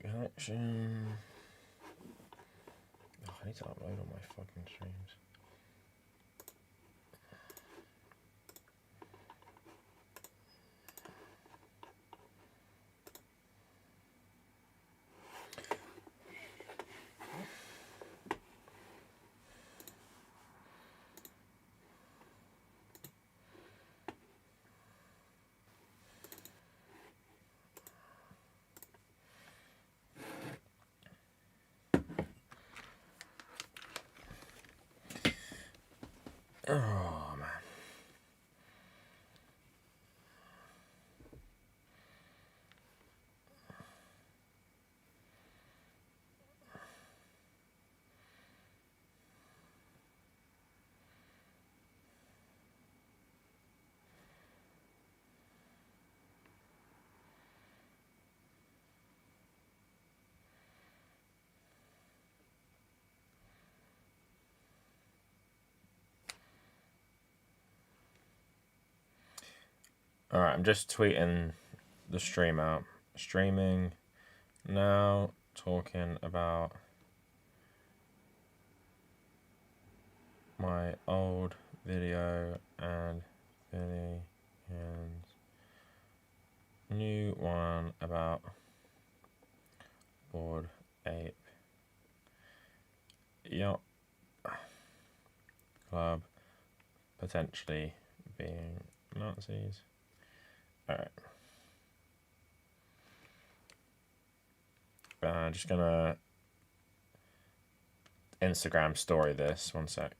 Connection. Oh, I need to upload all my fucking streams. Oh, man. Alright, I'm just tweeting the stream out. Streaming now, talking about my old video and Philion's new one about Bored Ape Yacht Club potentially being Nazis. Alright. Just gonna Instagram story this, one sec.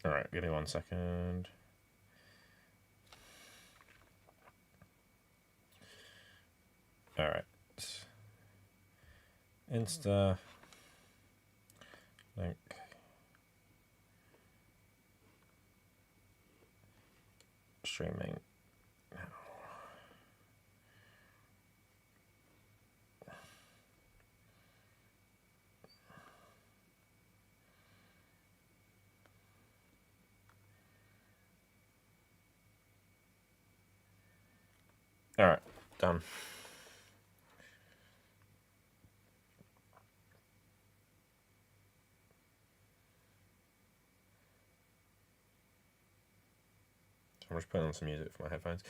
Alright, give me 1 second. Alright. Insta link. Streaming now. All right, done. I'm just putting on some music for my headphones.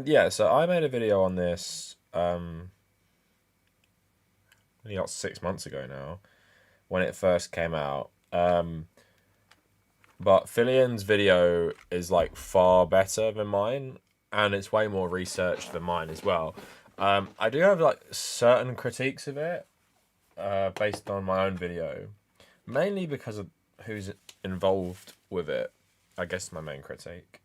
Yeah, so I made a video on this only about 6 months ago now, when it first came out. But Philion's video is like far better than mine, and it's way more researched than mine as well. I do have like certain critiques of it, based on my own video, mainly because of who's involved with it. I guess my main critique.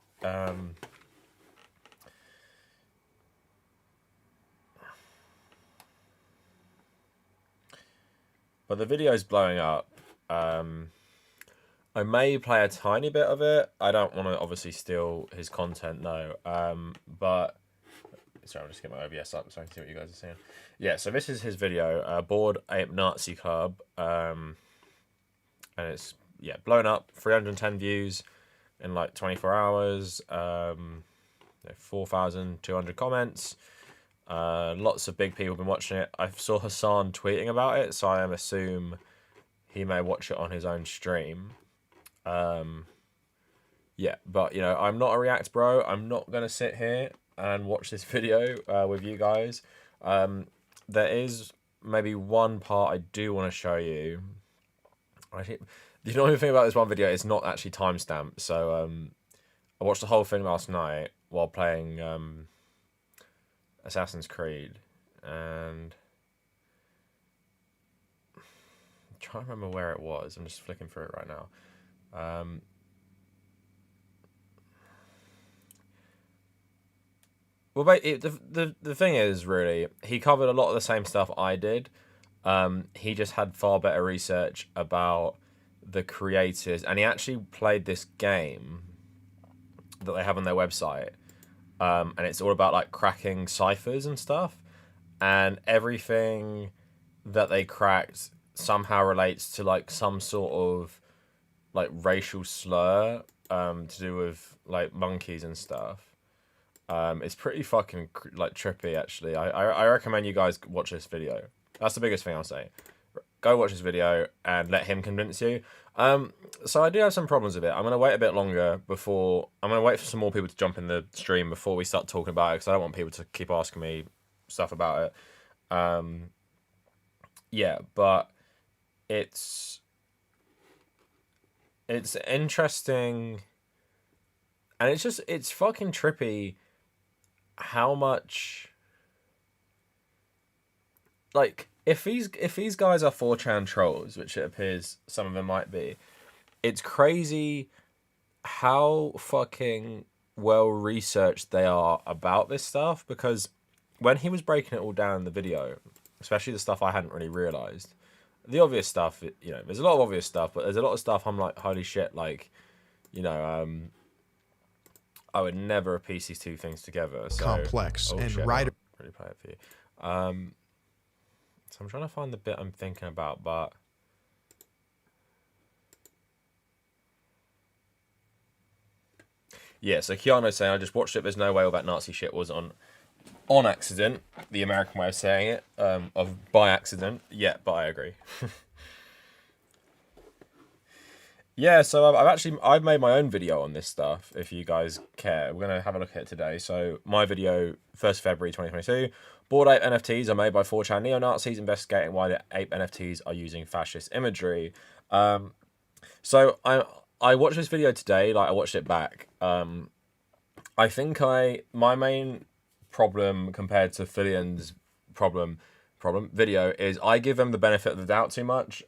But the video's blowing up. I may play a tiny bit of it. I don't want to obviously steal his content, no. But sorry, I'll just get my OBS up so I can see what you guys are seeing. Yeah, so this is his video, Bored Ape Nazi Club. And it's, yeah, blown up, 310 views in like 24 hours, 4,200 comments. Lots of big people have been watching it. I saw Hassan tweeting about it, so I assume he may watch it on his own stream. Yeah, but, you know, I'm not a React bro. I'm not going to sit here and watch this video with you guys. There is maybe one part I do want to show you. Actually, the only thing about this one video is not actually timestamped. So I watched the whole thing last night while playing Assassin's Creed, and I'm trying to remember where it was. I'm just flicking through it right now. Well, the thing is, really, he covered a lot of the same stuff I did. He just had far better research about the creators, and he actually played this game that they have on their website, and it's all about like cracking ciphers and stuff, and everything that they cracked somehow relates to like some sort of like racial slur to do with like monkeys and stuff. It's pretty fucking like trippy actually. I recommend you guys watch this video. That's the biggest thing I'll say. Go watch this video and let him convince you. So I do have some problems with it. I'm gonna wait a bit longer before. I'm gonna wait for some more people to jump in the stream before we start talking about it, because I don't want people to keep asking me stuff about it. Yeah, but it's interesting, and it's fucking trippy how much, like, if these guys are 4chan trolls, which it appears some of them might be, it's crazy how fucking well researched they are about this stuff, because when he was breaking it all down in the video, especially the stuff I hadn't really realized, the obvious stuff, you know, there's a lot of obvious stuff, but there's a lot of stuff I'm like, holy shit, like, you know, I would never piece these two things together. So, complex and shit, Ryder really play it for you. So I'm trying to find the bit I'm thinking about, but yeah. So Keanu's saying, I just watched it. There's no way all that Nazi shit was on accident. The American way of saying it, of by accident. Yeah, but I agree. Yeah, so I've made my own video on this stuff, if you guys care. We're going to have a look at it today. So my video, 1st February 2022, Bored Ape NFTs are made by 4chan neo-Nazis investigating why the ape NFTs are using fascist imagery. So I watched this video today, like I watched it back. I think my main problem compared to Philion's problem video is I give him the benefit of the doubt too much.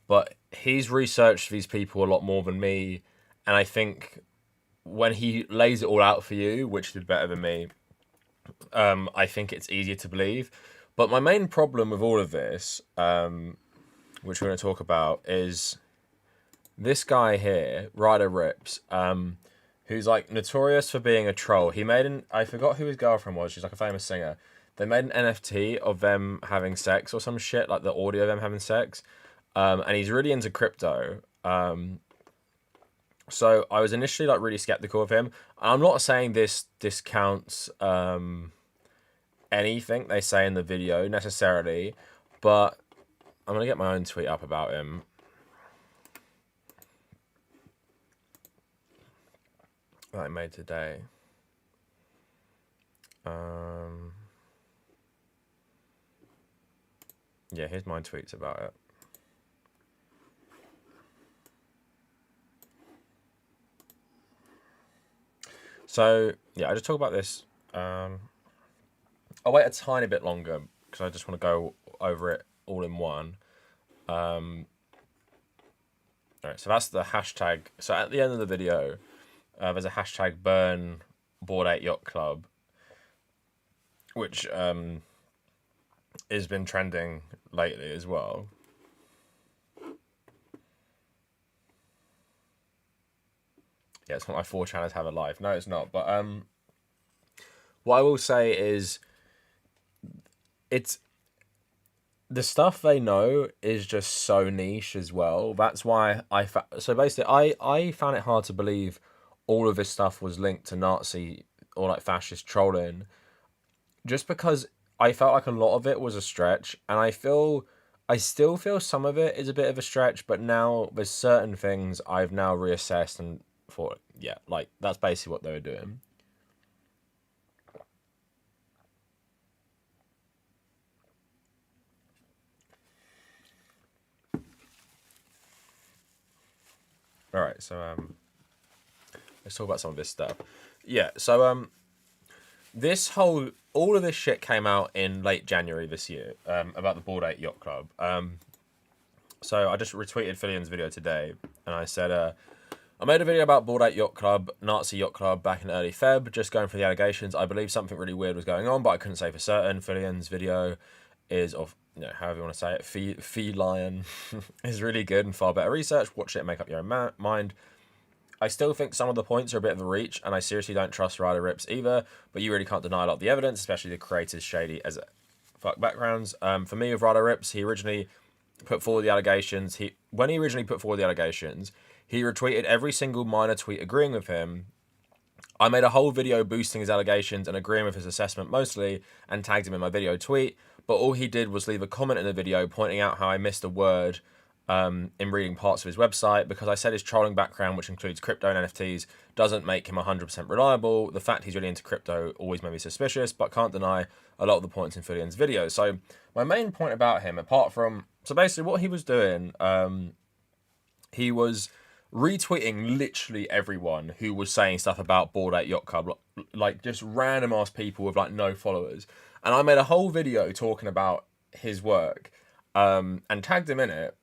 But he's researched these people a lot more than me, and I think when he lays it all out for you, which did better than me, I think it's easier to believe. But my main problem with all of this, which we're going to talk about, is this guy here, Ryder Rips, who's like notorious for being a troll. He made I forgot who his girlfriend was. She's like a famous singer. They made an NFT of them having sex or some shit, like the audio of them having sex. And he's really into crypto. So I was initially like really skeptical of him. I'm not saying this discounts anything they say in the video necessarily, but I'm gonna get my own tweet up about him. That I made today. Yeah, here's my tweets about it. So, yeah, I just talk about this. I'll wait a tiny bit longer because I just want to go over it all in one. All right, so that's the hashtag. So at the end of the video, there's a hashtag burn Bored Ape Yacht Club, which has been trending lately as well. Yeah, it's not like 4chaners have a life. No, it's not. But what I will say is, it's the stuff they know is just so niche as well. That's why so basically I found it hard to believe all of this stuff was linked to Nazi or like fascist trolling, just because I felt like a lot of it was a stretch, and I still feel some of it is a bit of a stretch, but now there's certain things I've now reassessed and thought, yeah, like that's basically what they were doing. All right, so let's talk about some of this stuff. Yeah, so all of this shit came out in late January this year, about the Bored Ape Yacht Club. So I just retweeted Philion's video today, and I said, I made a video about Bored Ape Yacht Club, Nazi Yacht Club, back in early Feb, just going for the allegations. I believe something really weird was going on, but I couldn't say for certain. Philion's video is of, you know, however you want to say it, Philion is really good and far better research. Watch it and make up your own mind. I still think some of the points are a bit of a reach, and I seriously don't trust Ryder Rips either, but you really can't deny a lot of the evidence, especially the creators' shady as fuck backgrounds. For me, with Ryder Rips, he originally put forward the allegations, when he originally put forward the allegations, he retweeted every single minor tweet agreeing with him. I made a whole video boosting his allegations and agreeing with his assessment mostly, and tagged him in my video tweet, but all he did was leave a comment in the video pointing out how I missed a word in reading parts of his website, because I said his trolling background, which includes crypto and NFTs, doesn't make him 100% reliable. The fact he's really into crypto always made me suspicious, but can't deny a lot of the points in Philion's videos. So my main point about him, apart from... So basically what he was doing, he was retweeting literally everyone who was saying stuff about Bored Ape Yacht Club, like just random ass people with like no followers. And I made a whole video talking about his work and tagged him in it.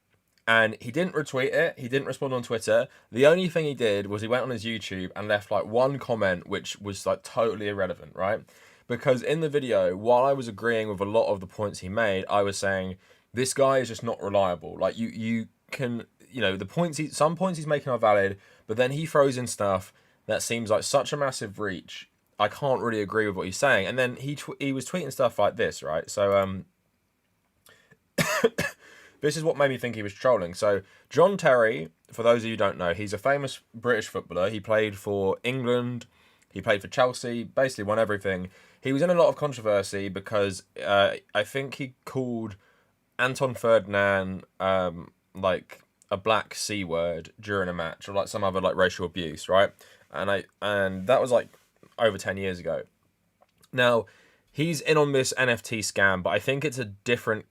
And he didn't retweet it. He didn't respond on Twitter. The only thing he did was he went on his YouTube and left like one comment, which was like totally irrelevant, right? Because in the video, while I was agreeing with a lot of the points he made, I was saying, this guy is just not reliable. Like you can, you know, the points some points he's making are valid, but then he throws in stuff that seems like such a massive reach. I can't really agree with what he's saying. And then he was tweeting stuff like this, right? So this is what made me think he was trolling. So John Terry, for those of you who don't know, he's a famous British footballer. He played for England. He played for Chelsea, basically won everything. He was in a lot of controversy because I think he called Anton Ferdinand like a black C word during a match, or like some other like racial abuse, right? And that was like over 10 years ago. Now, he's in on this NFT scam, but I think it's a different...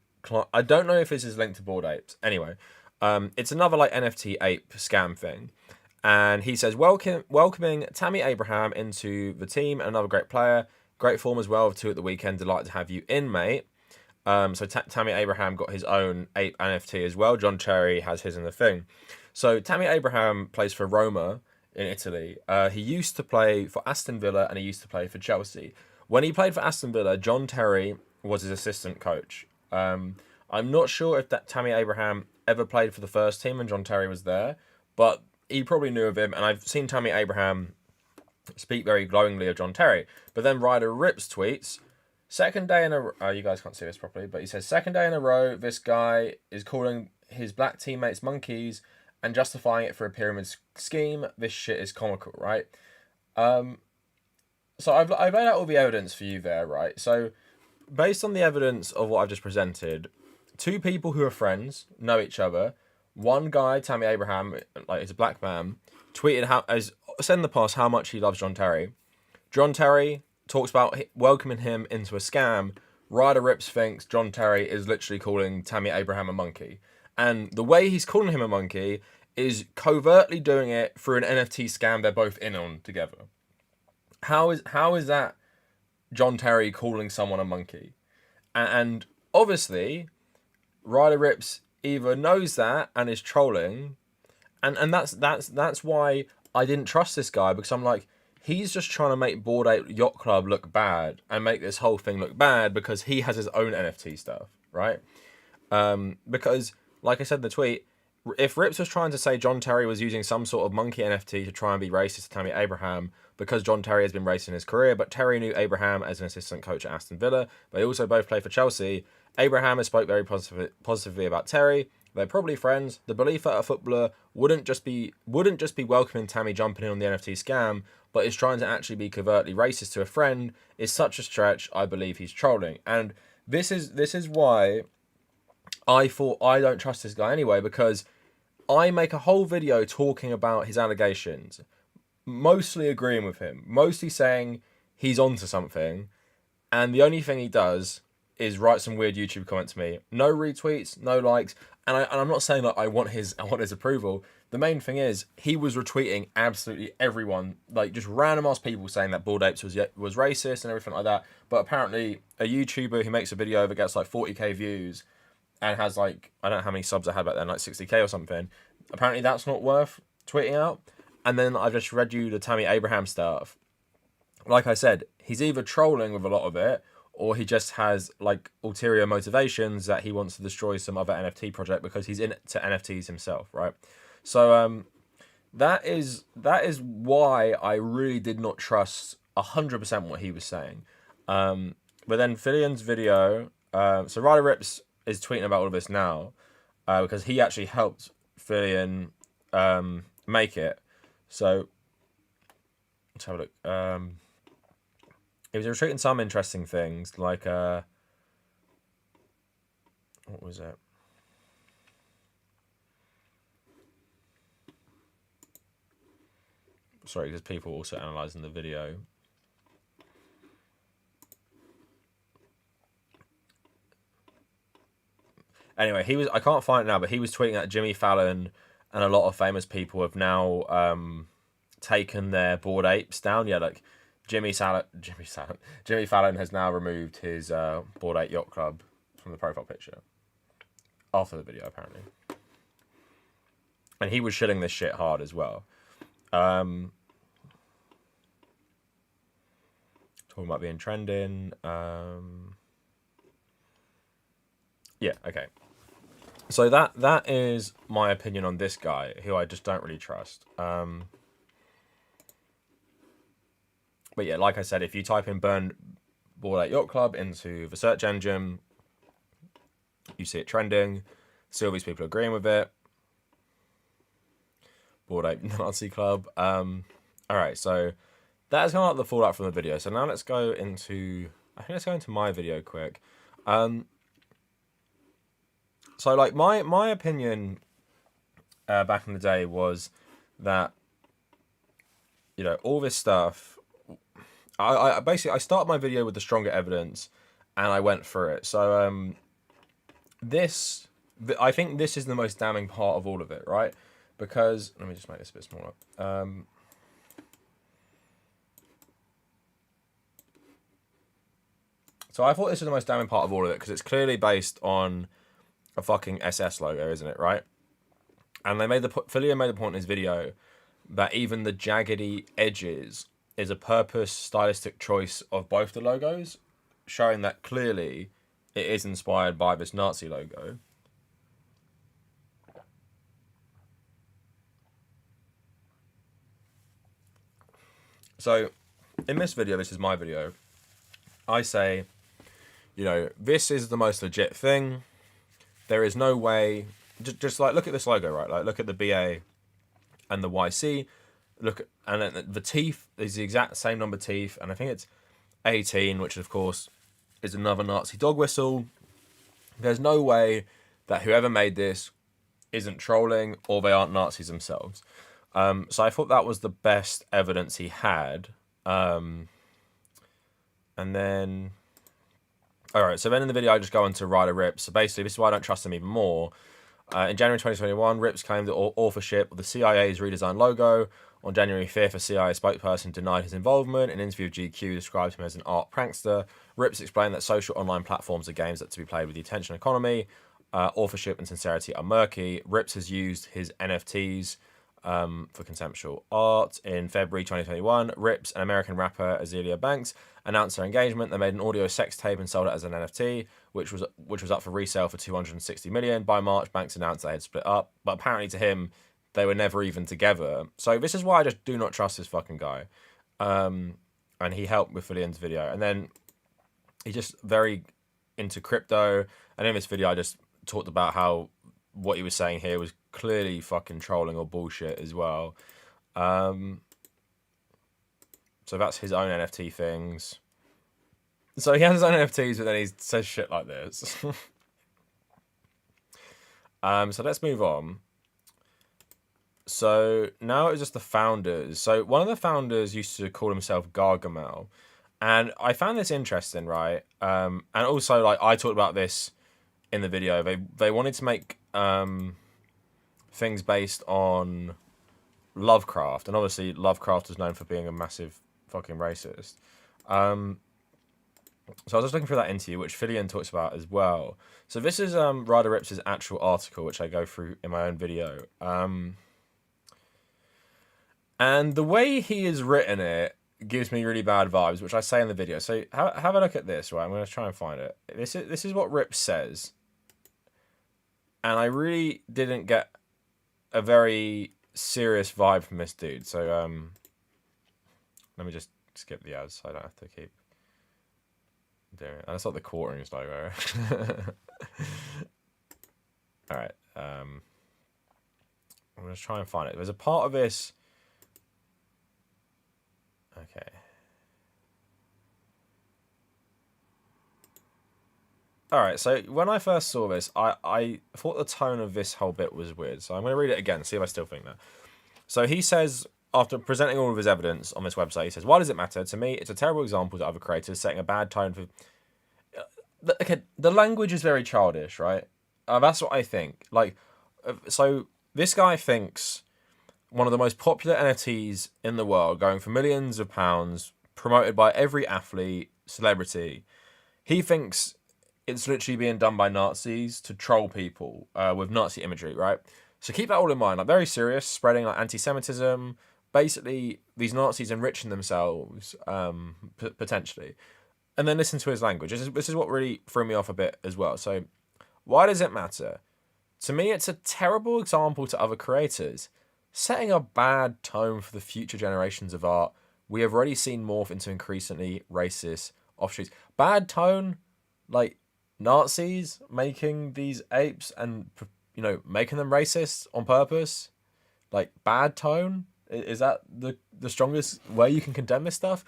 I don't know if this is linked to Bored Apes. Anyway, it's another like NFT ape scam thing. And he says, welcoming Tammy Abraham into the team, another great player. Great form as well, 2 at the weekend. Delighted to have you in, mate. So Tammy Abraham got his own ape NFT as well. John Terry has his in the thing. So Tammy Abraham plays for Roma in Italy. He used to play for Aston Villa and he used to play for Chelsea. When he played for Aston Villa, John Terry was his assistant coach. I'm not sure if that Tammy Abraham ever played for the first team and John Terry was there, but he probably knew of him. And I've seen Tammy Abraham speak very glowingly of John Terry. But then Ryder Rips tweets, second day in a row, you guys can't see this properly, but he says, second day in a row, this guy is calling his black teammates monkeys and justifying it for a pyramid scheme. This shit is comical, right? So I've laid out all the evidence for you there, right? So based on the evidence of what I've just presented, 2 people who are friends, know each other. One guy, Tammy Abraham, like he's a black man, tweeted as said in the past how much he loves John Terry. John Terry talks about welcoming him into a scam. Ryder Rips thinks John Terry is literally calling Tammy Abraham a monkey. And the way he's calling him a monkey is covertly doing it through an NFT scam they're both in on together. How is that John Terry calling someone a monkey? And obviously, Ryder Rips either knows that and is trolling, and that's why I didn't trust this guy, because I'm like, he's just trying to make Bored Ape Yacht Club look bad and make this whole thing look bad because he has his own NFT stuff, right? Because, like I said in the tweet, if Rips was trying to say John Terry was using some sort of monkey NFT to try and be racist to Tammy Abraham because John Terry has been racist in his career, but Terry knew Abraham as an assistant coach at Aston Villa, they also both play for Chelsea. Abraham has spoke very positively about Terry. They're probably friends. The belief that a footballer wouldn't just be welcoming Tammy jumping in on the NFT scam, but is trying to actually be covertly racist to a friend is such a stretch. I believe he's trolling, and this is why I thought I don't trust this guy anyway, because I make a whole video talking about his allegations, mostly agreeing with him, mostly saying he's onto something, and the only thing he does is write some weird YouTube comment to me. No retweets, no likes, and I'm not saying that I want his approval. The main thing is he was retweeting absolutely everyone, like just random ass people saying that Bored Apes was racist and everything like that. But apparently a YouTuber who makes a video that gets like 40k views and has like, I don't know how many subs I had back then, like 60k or something. Apparently that's not worth tweeting out. And then I just read you the Tammy Abraham stuff. Like I said, he's either trolling with a lot of it, or he just has like ulterior motivations that he wants to destroy some other NFT project because he's into NFTs himself, right? So that is why I really did not trust 100% what he was saying. But then Philion's video, so Ryder Rips is tweeting about all of this now. because he actually helped Philion make it. So let's have a look. He was retweeting some interesting things, like what was it? Sorry, because people also analysing the video. Anyway, he was, I can't find it now, but he was tweeting that Jimmy Fallon and a lot of famous people have now taken their Bored Apes down. Yeah, like Jimmy Fallon has now removed his Bored Ape Yacht Club from the profile picture after the video, apparently. And he was shitting this shit hard as well. Talking about being trending. Yeah, okay. So that is my opinion on this guy, who I just don't really trust. But yeah, like I said, if you type in Burn Bored Ape Yacht Club into the search engine, you see it trending. See all these people agreeing with it. Bored Ape Nazi Club. Alright, so that is kind of like the fallout from the video. So now let's go into, I think let's go into my video quick. So like my opinion back in the day was that, you know, all this stuff, I basically, I started my video with the stronger evidence and I went through it. So I think this is the most damning part of all of it, right? Because, let me just make this a bit smaller. So I thought this was the most damning part of all of it because it's clearly based on a fucking SS logo, isn't it, right? And they made Philion made the point in his video that even the jaggedy edges is a purpose stylistic choice of both the logos, showing that clearly it is inspired by this Nazi logo. So in this video, this is my video, I say, you know, this is the most legit thing. There is no way, just like, look at this logo, right? Like, look at the BA and the YC. Look, and the teeth is the exact same number teeth, and I think it's 18, which of course is another Nazi dog whistle. There's no way that whoever made this isn't trolling or they aren't Nazis themselves. So I thought that was the best evidence he had. And then, all right, so then in the video I just go into Ryder Rips. So basically, this is why I don't trust him even more. In January 2021, Rips claimed the authorship of the CIA's redesigned logo. On January 5th, a CIA spokesperson denied his involvement. In an interview with GQ, described him as an art prankster. Rips explained that social online platforms are games that to be played with the attention economy. Authorship and sincerity are murky. Rips has used his NFTs for conceptual art. In February 2021, Rips, an American rapper, Azealia Banks, announced their engagement. They made an audio sex tape and sold it as an NFT, which was up for resale for $260 million. By March, Banks announced they had split up, but apparently to him, they were never even together. So this is why I just do not trust this fucking guy. And he helped with Philion's video. And then he's just very into crypto. And in this video, I just talked about how what he was saying here was clearly fucking trolling or bullshit as well. So that's his own NFT things. So he has his own NFTs, but then he says shit like this. So let's move on. So now it's just the founders. So one of the founders used to call himself Gargamel. And I found this interesting, right? And also, like, I talked about this in the video. They wanted to make things based on Lovecraft. And obviously, Lovecraft is known for being a massive fucking racist. So I was just looking through that interview, which Philion talks about as well. So this is Ryder Rips' actual article, which I go through in my own video. And the way he has written it gives me really bad vibes, which I say in the video. So have a look at this, right? I'm going to try and find it. This is what Rips says. And I really didn't get a very serious vibe from this dude. So let me just skip the ads so I don't have to keep doing it. And it's not the Quarterings logo. Alright. I'm going to try and find it. There's a part of this. Okay. Alright, so when I first saw this, I thought the tone of this whole bit was weird. So I'm going to read it again, see if I still think that. So he says, after presenting all of his evidence on this website, he says, why does it matter? To me, it's a terrible example to other creators, setting a bad tone for... Okay, the language is very childish, right? That's what I think. Like, so this guy thinks one of the most popular NFTs in the world, going for millions of pounds, promoted by every athlete, celebrity, he thinks it's literally being done by Nazis to troll people with Nazi imagery, right? So keep that all in mind. Like, very serious, spreading like anti-Semitism. Basically, these Nazis enriching themselves, potentially. And then listen to his language. This is what really threw me off a bit as well. So, why does it matter? To me, it's a terrible example to other creators, setting a bad tone for the future generations of art. We have already seen morph into increasingly racist offshoots. Bad tone, like Nazis making these apes and, you know, making them racist on purpose. Like, bad tone? Is that the strongest way you can condemn this stuff?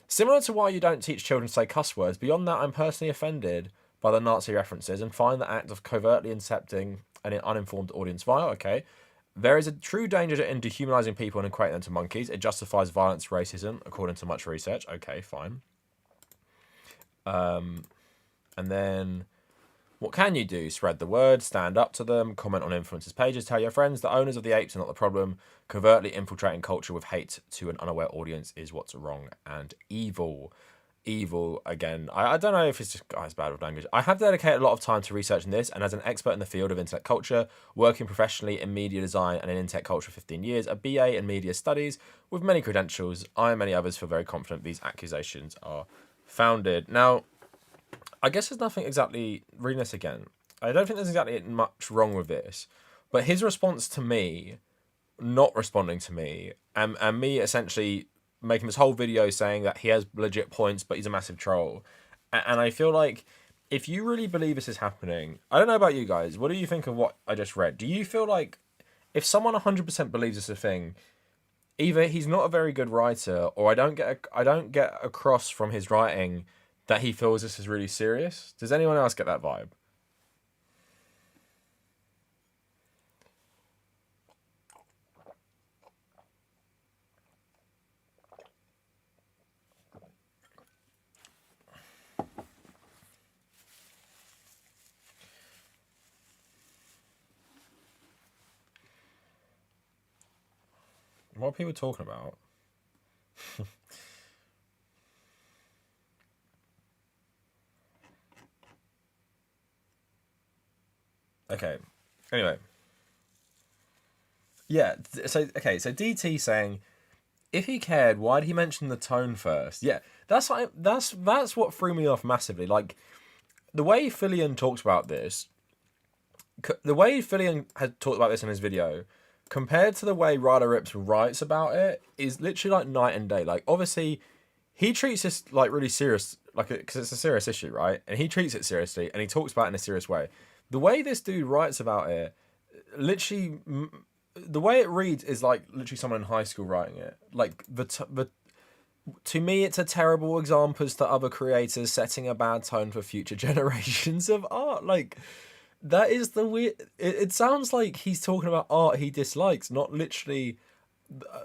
Similar to why you don't teach children to say cuss words, beyond that, I'm personally offended by the Nazi references and find the act of covertly incepting an uninformed audience vile. Okay. There is a true danger in dehumanizing people and equating them to monkeys. It justifies violence, racism, according to much research. Okay, fine. And then, what can you do? Spread the word, stand up to them, comment on influencers' pages, tell your friends the owners of the apes are not the problem. Covertly infiltrating culture with hate to an unaware audience is what's wrong and evil. Evil, again. I don't know if it's just guys bad with language. I have dedicated a lot of time to researching this, and as an expert in the field of internet culture, working professionally in media design and in internet culture for 15 years, a BA in media studies with many credentials, I and many others feel very confident these accusations are founded. Now, I guess there's nothing exactly, reading this again, I don't think there's exactly much wrong with this, but his response to me, not responding to me, and me essentially making this whole video saying that he has legit points, but he's a massive troll. And I feel like, if you really believe this is happening, I don't know about you guys, what do you think of what I just read? Do you feel like, if someone 100% believes it's a thing, either he's not a very good writer, or I don't get across from his writing that he feels this is really serious? Does anyone else get that vibe? What are people talking about? Okay. Anyway. Yeah. So DT saying, if he cared, why did he mention the tone first? Yeah. That's what threw me off massively. Like, the way Philion talks about this, the way Philion had talked about this in his video, compared to the way Ryder Rips writes about it, is literally like night and day. Like, obviously, he treats this like really serious, like, because it's a serious issue, right? And he treats it seriously, and he talks about it in a serious way. The way this dude writes about it, literally, the way it reads is like literally someone in high school writing it. Like, to me, it's a terrible example to other creators, setting a bad tone for future generations of art. Like, that is the weird. It sounds like he's talking about art he dislikes, not literally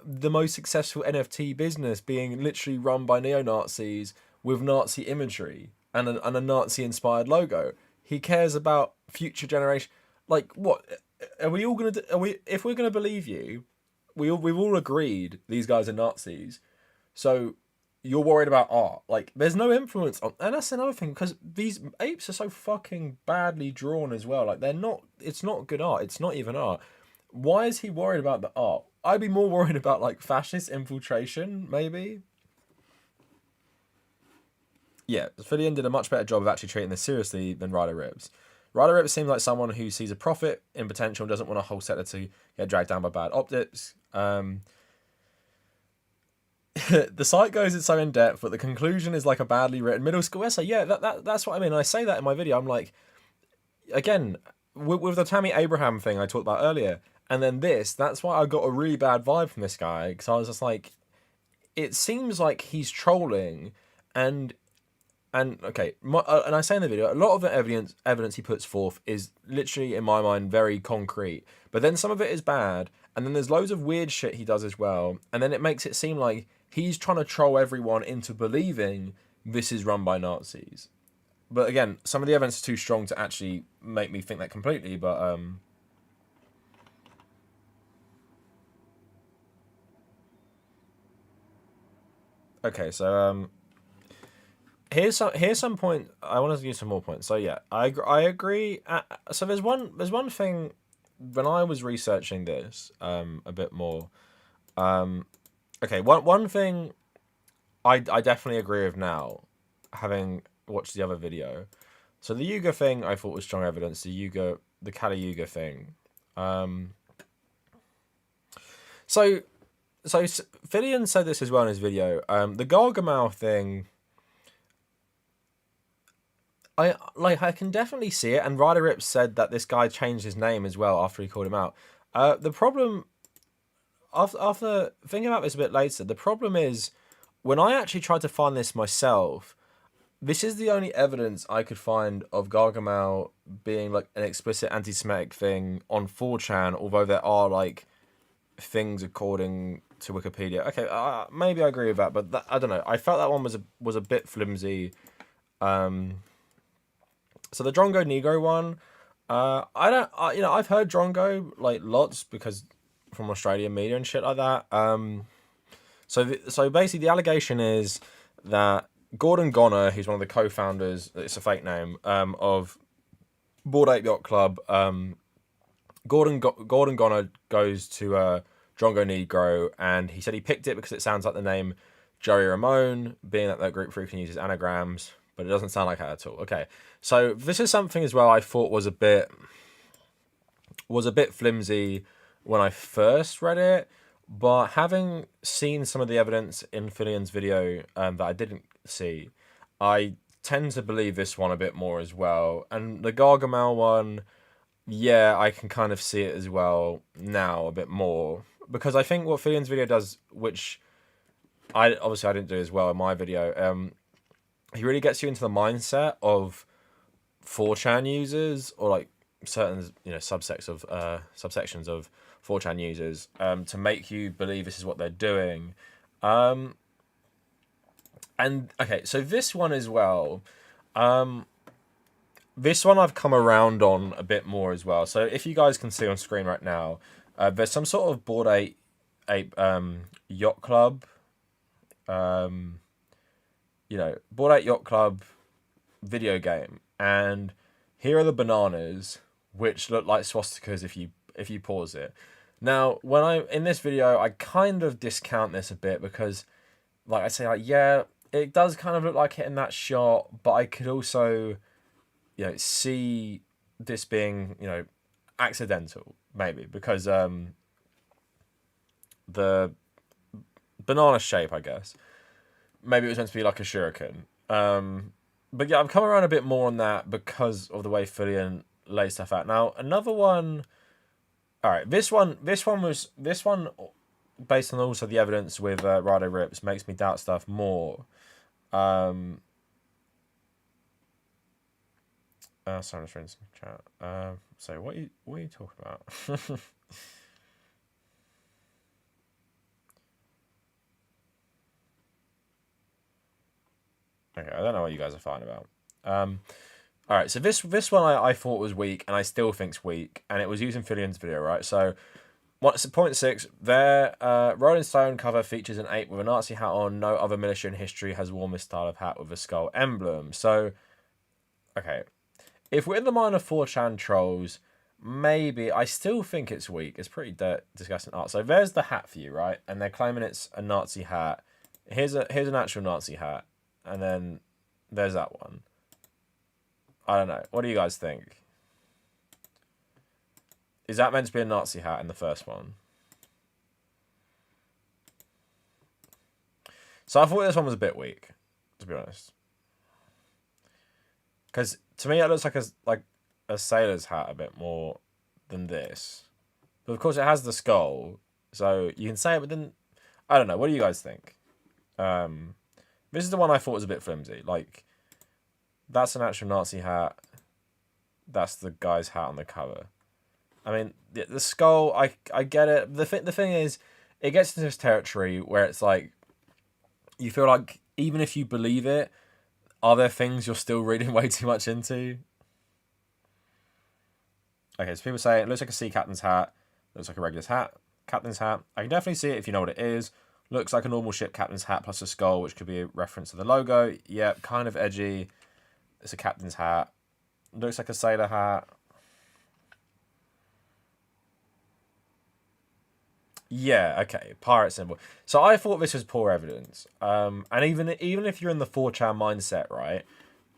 the most successful NFT business being literally run by neo-Nazis with Nazi imagery and a Nazi-inspired logo. He cares about future generation. Like, what are we all gonna do? If we're gonna believe you, we've all agreed these guys are Nazis. So you're worried about art. Like, there's no influence on, and that's another thing, because these apes are so fucking badly drawn as well. Like, it's not good art. It's not even art. Why is he worried about the art? I'd be more worried about, like, fascist infiltration, maybe. Yeah, Philion did a much better job of actually treating this seriously than Ryder Rips. Ryder Rips seems like someone who sees a profit in potential and doesn't want a whole sector to get dragged down by bad optics. The site goes so in depth, but the conclusion is like a badly written middle school essay. Yeah, that's what I mean. I say that in my video. I'm like, again, with the Tammy Abraham thing I talked about earlier, and then that's why I got a really bad vibe from this guy, because I was just like, it seems like he's trolling, and okay, and I say in the video, a lot of the evidence he puts forth is literally, in my mind, very concrete. But then some of it is bad, and then there's loads of weird shit he does as well, and then it makes it seem like he's trying to troll everyone into believing this is run by Nazis. But again, some of the evidence is too strong to actually make me think that completely. But okay, so here's some point. I want to give some more points. So yeah, I agree. So there's one thing when I was researching this a bit more. Okay, one thing I definitely agree with now, having watched the other video. So the Yuga thing I thought was strong evidence. The Kali Yuga thing. So Philion said this as well in his video. The Gargamel thing, I can definitely see it, and Ryder Rips said that this guy changed his name as well after he called him out. The problem, after thinking about this a bit later, the problem is when I actually tried to find this myself, this is the only evidence I could find of Gargamel being like an explicit anti-Semitic thing on 4chan, although there are like things according to Wikipedia. Okay, maybe I agree with that, but I don't know. I felt that one was a bit flimsy. So the Drongo Negro one, I've heard Drongo like lots because from Australian media and shit like that. So basically the allegation is that Gordon Goner, who's one of the co-founders, it's a fake name, of Bored Ape Yacht Club. Gordon Goner goes to Drongo Negro, and he said he picked it because it sounds like the name Joey Ramone, being that group frequently uses anagrams, but it doesn't sound like that at all. Okay, so this is something as well I thought was a bit flimsy when I first read it, but having seen some of the evidence in Philion's video that I didn't see, I tend to believe this one a bit more as well. And the Gargamel one, yeah, I can kind of see it as well now a bit more, because I think what Philion's video does, which I didn't do as well in my video, he really gets you into the mindset of 4chan users, or like certain subsections of 4chan users, to make you believe this is what they're doing. And okay, so this one as well, this one I've come around on a bit more as well. So if you guys can see on screen right now, there's some sort of Bored Ape Yacht Club, Bored Ape Yacht Club video game, and here are the bananas, which look like swastikas if you pause it. Now, when in this video, I kind of discount this a bit because, like I say, like, yeah, it does kind of look like it in that shot, but I could also, see this being, accidental, maybe, because the banana shape, I guess, maybe it was meant to be like a shuriken. But yeah, I've come around a bit more on that because of the way Philion lays stuff out. Now, another one. All right, this one, based on also the evidence with Ryder Rips, makes me doubt stuff more. Sorry, I'm just reading some chat. So what are you talking about? Okay, I don't know what you guys are fighting about. All right, so this one I thought was weak, and I still think's weak, and it was using Philion's video, right? So, point 6, their Rolling Stone cover features an ape with a Nazi hat on. No other militia in history has worn this style of hat with a skull emblem. So, okay, if we're in the mind of 4chan trolls, maybe I still think it's weak. It's pretty disgusting art. So there's the hat for you, right? And they're claiming it's a Nazi hat. Here's an actual Nazi hat, and then there's that one. I don't know. What do you guys think? Is that meant to be a Nazi hat in the first one? So I thought this one was a bit weak, to be honest. Because to me, it looks like a sailor's hat a bit more than this. But of course it has the skull, so you can say it, but then I don't know. What do you guys think? This is the one I thought was a bit flimsy. Like, that's an actual Nazi hat. That's the guy's hat on the cover. I mean, the skull, I get it. The thing is, it gets into this territory where it's like, you feel like, even if you believe it, are there things you're still reading way too much into? Okay, so people say, it looks like a sea captain's hat. Looks like a regular hat. Captain's hat. I can definitely see it if you know what it is. Looks like a normal ship captain's hat plus a skull, which could be a reference to the logo. Yep, kind of edgy. It's a captain's hat. Looks like a sailor hat. Yeah, okay, pirate symbol. So I thought this was poor evidence. And even if you're in the 4chan mindset, right?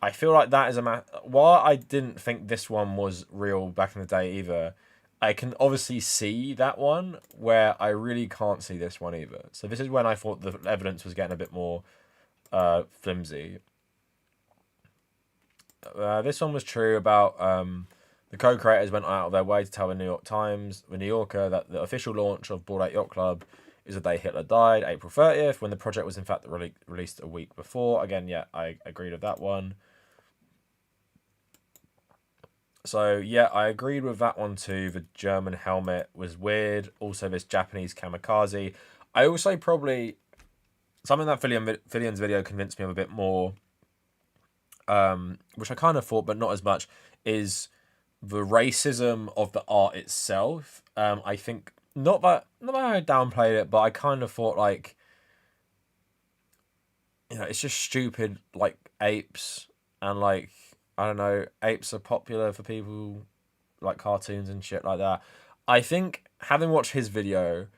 I feel like that is while I didn't think this one was real back in the day either, I can obviously see that one where I really can't see this one either. So this is when I thought the evidence was getting a bit more flimsy. This one was true about the co-creators went out of their way to tell the New Yorker, that the official launch of Ape Yacht Club is the day Hitler died, April 30th, when the project was in fact released a week before. Again, yeah, I agreed with that one. So, yeah, I agreed with that one too. The German helmet was weird. Also, this Japanese kamikaze. I also probably... Something that Philion's video convinced me of a bit more, which I kind of thought, but not as much, is the racism of the art itself. I think... Not that I downplayed it, but I kind of thought, like... You know, it's just stupid, like, apes and, like... I don't know, apes are popular for people like cartoons and shit like that. I think having watched his video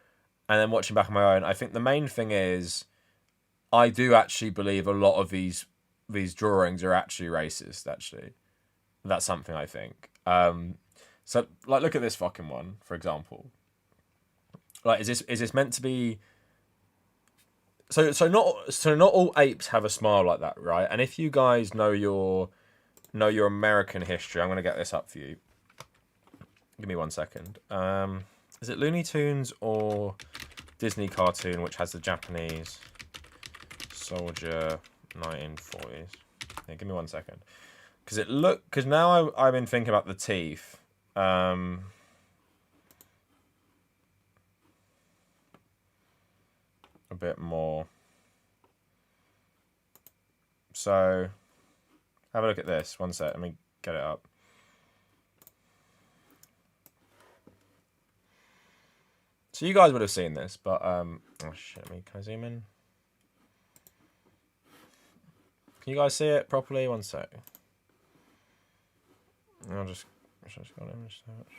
and then watching back on my own, I think the main thing is I do actually believe a lot of these drawings are actually racist, actually. That's something I think. So like look at this fucking one, for example. Like is this meant to be so not all apes have a smile like that, right? And if you guys know your American history, I'm going to get this up for you. Give me 1 second. Is it Looney Tunes or Disney cartoon, which has the Japanese soldier 1940s? Yeah, give me 1 second. Because now I've been thinking about the teeth. A bit more. So... Have a look at this. 1 sec. Let me get it up. So you guys would have seen this, but oh shit! Can I zoom in? Can you guys see it properly? 1 sec. I'll just got an image search.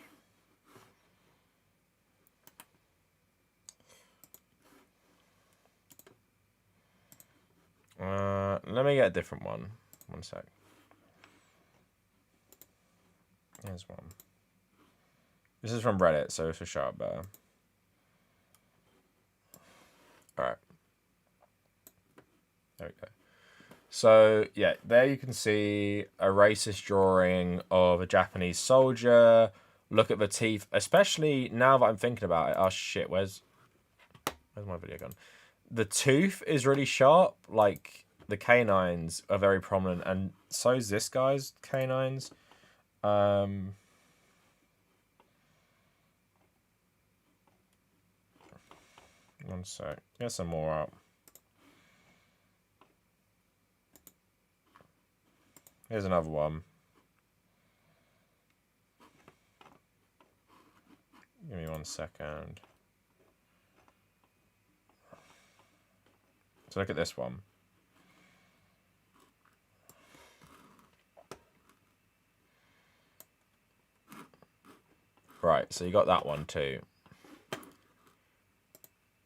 Let me get a different one. 1 sec. Here's one. This is from Reddit, so it's for show up better. Alright. There we go. So, yeah, there you can see a racist drawing of a Japanese soldier. Look at the teeth, especially now that I'm thinking about it. Oh, shit, where's my video gone? The tooth is really sharp. Like, the canines are very prominent, and so is this guy's canines. 1 sec. Get some more up. Here's another one. Give me 1 second. So look at this one. Right, so you got that one too.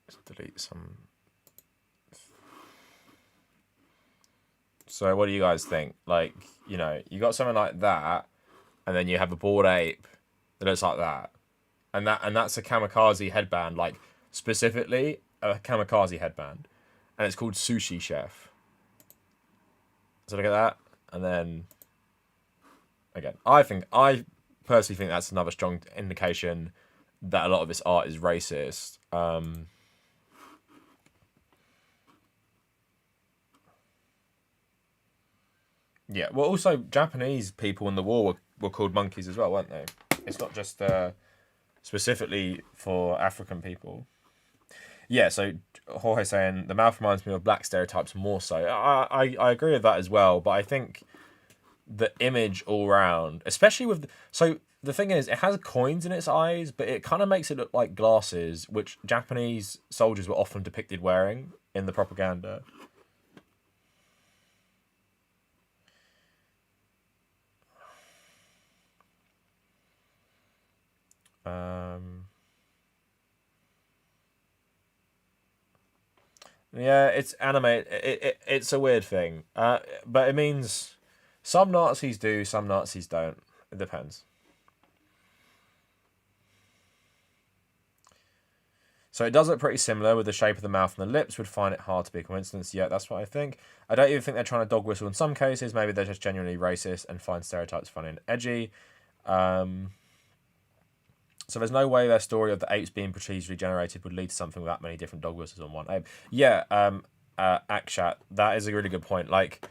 Let's delete some. So what do you guys think? Like, you know, you got something like that, and then you have a bored ape that looks like that. And that's a kamikaze headband, like specifically a kamikaze headband. And it's called Sushi Chef. So look at that. And then again, I personally think that's another strong indication that a lot of this art is racist. Yeah, well, also Japanese people in the war were called monkeys as well, weren't they? It's not just specifically for African people. Yeah, so Jorge saying the mouth reminds me of black stereotypes more so. I agree with that as well, but I think the image all round, especially with so the thing is, it has coins in its eyes, but it kind of makes it look like glasses, which Japanese soldiers were often depicted wearing in the propaganda. Um, yeah, it's anime. It's a weird thing, but it means some Nazis do, some Nazis don't. It depends. So it does look pretty similar with the shape of the mouth and the lips. Would find it hard to be a coincidence. Yeah, that's what I think. I don't even think they're trying to dog whistle in some cases. Maybe they're just genuinely racist and find stereotypes funny and edgy. So there's no way their story of the apes being procedurally generated would lead to something with that many different dog whistles on one ape. Yeah, Akshat, that is a really good point. Like,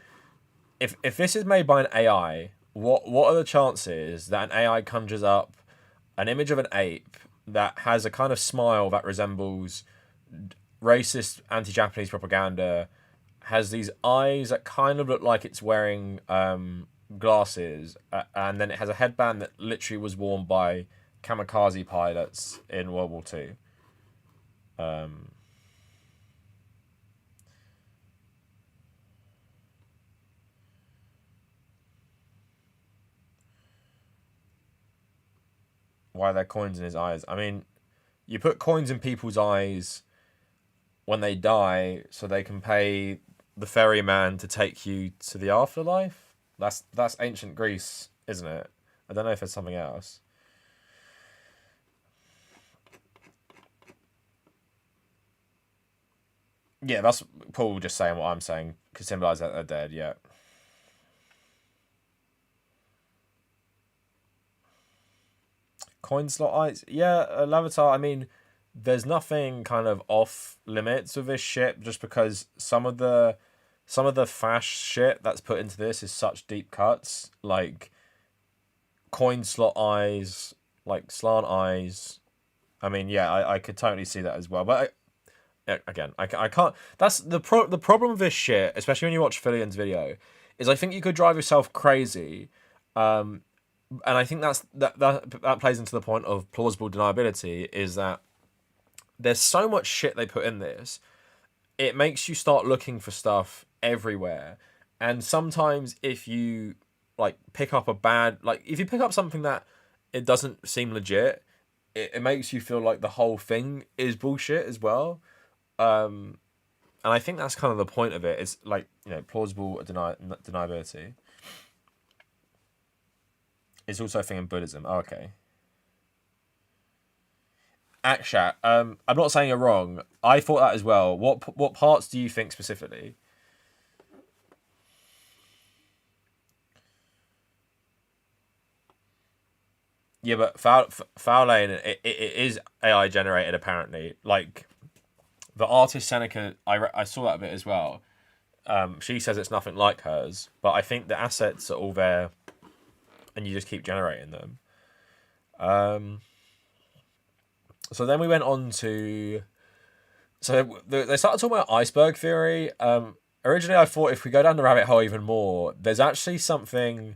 if this is made by an AI, what are the chances that an AI conjures up an image of an ape that has a kind of smile that resembles racist anti-Japanese propaganda, has these eyes that kind of look like it's wearing glasses, and then it has a headband that literally was worn by kamikaze pilots in World War Two. Why are there coins in his eyes? I mean, you put coins in people's eyes when they die so they can pay the ferryman to take you to the afterlife. That's ancient Greece, isn't it? I don't know if it's something else. Yeah, that's Paul just saying what I'm saying. Could symbolise that they're dead, yeah. Coin slot eyes? Yeah, Lavatar, I mean, there's nothing kind of off limits with this shit just because some of the fash shit that's put into this is such deep cuts. Like coin slot eyes, like slant eyes. I mean, yeah, I could totally see that as well. But again, I can't. That's the problem with this shit, especially when you watch Philion's video, is I think you could drive yourself crazy, and I think that plays into the point of plausible deniability. Is that there's so much shit they put in this, it makes you start looking for stuff everywhere, and sometimes if you like pick up a bad like if you pick up something that it doesn't seem legit, it makes you feel like the whole thing is bullshit as well. Um, and I think that's kind of the point of it. Is like plausible deniability. It's also a thing in Buddhism. Oh, okay. Akshat, I'm not saying you're wrong. I thought that as well. What parts do you think specifically? Yeah, but foul lane it is AI generated apparently. Like the artist Seneca, I saw that a bit as well. She says it's nothing like hers, but I think the assets are all there, and you just keep generating them. Um, so then we went on to so they started talking about iceberg theory. Originally, I thought if we go down the rabbit hole even more, there's actually something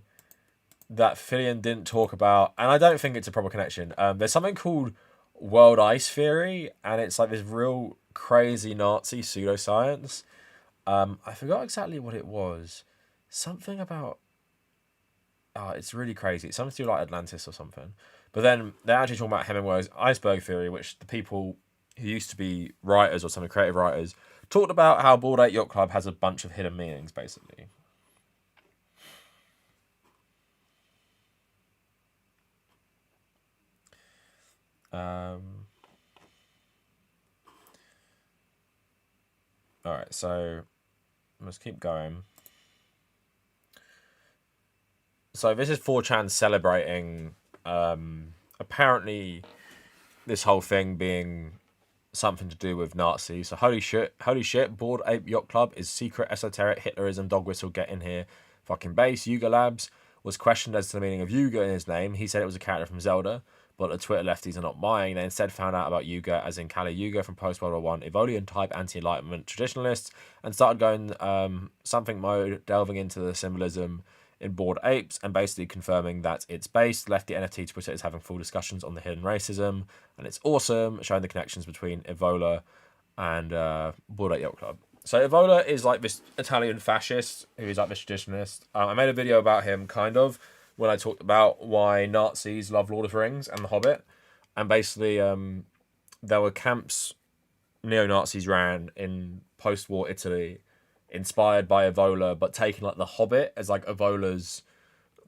that Philion didn't talk about, and I don't think it's a proper connection. There's something called world ice theory, and it's like this real crazy Nazi pseudoscience. I forgot exactly what it was. Something about it's really crazy. It's something to do like Atlantis or something. But then they're actually talking about Hemingway's iceberg theory, which the people who used to be writers or some creative writers talked about how Bored Ape Yacht Club has a bunch of hidden meanings, basically. Um, all right, so let's keep going. So this is 4chan celebrating apparently this whole thing being something to do with Nazis. So holy shit, Bored Ape Yacht Club is secret esoteric Hitlerism dog whistle get in here. Fucking base. Yuga Labs was questioned as to the meaning of Yuga in his name. He said it was a character from Zelda, but the Twitter lefties are not buying. They instead found out about Yuga as in Kali Yuga from post-World War I, Evolian type anti-enlightenment traditionalists, and started going something mode, delving into the symbolism in Bored Apes, and basically confirming that it's based. Left the NFT to put it as having full discussions on the hidden racism, and it's awesome, showing the connections between Evola and Bored Ape Yacht Club. So Evola is like this Italian fascist who's like this traditionalist. I made a video about him, kind of, when I talked about why Nazis love Lord of the Rings and The Hobbit. And basically, there were camps neo-Nazis ran in post-war Italy, inspired by Evola, but taking like The Hobbit as like Evola's,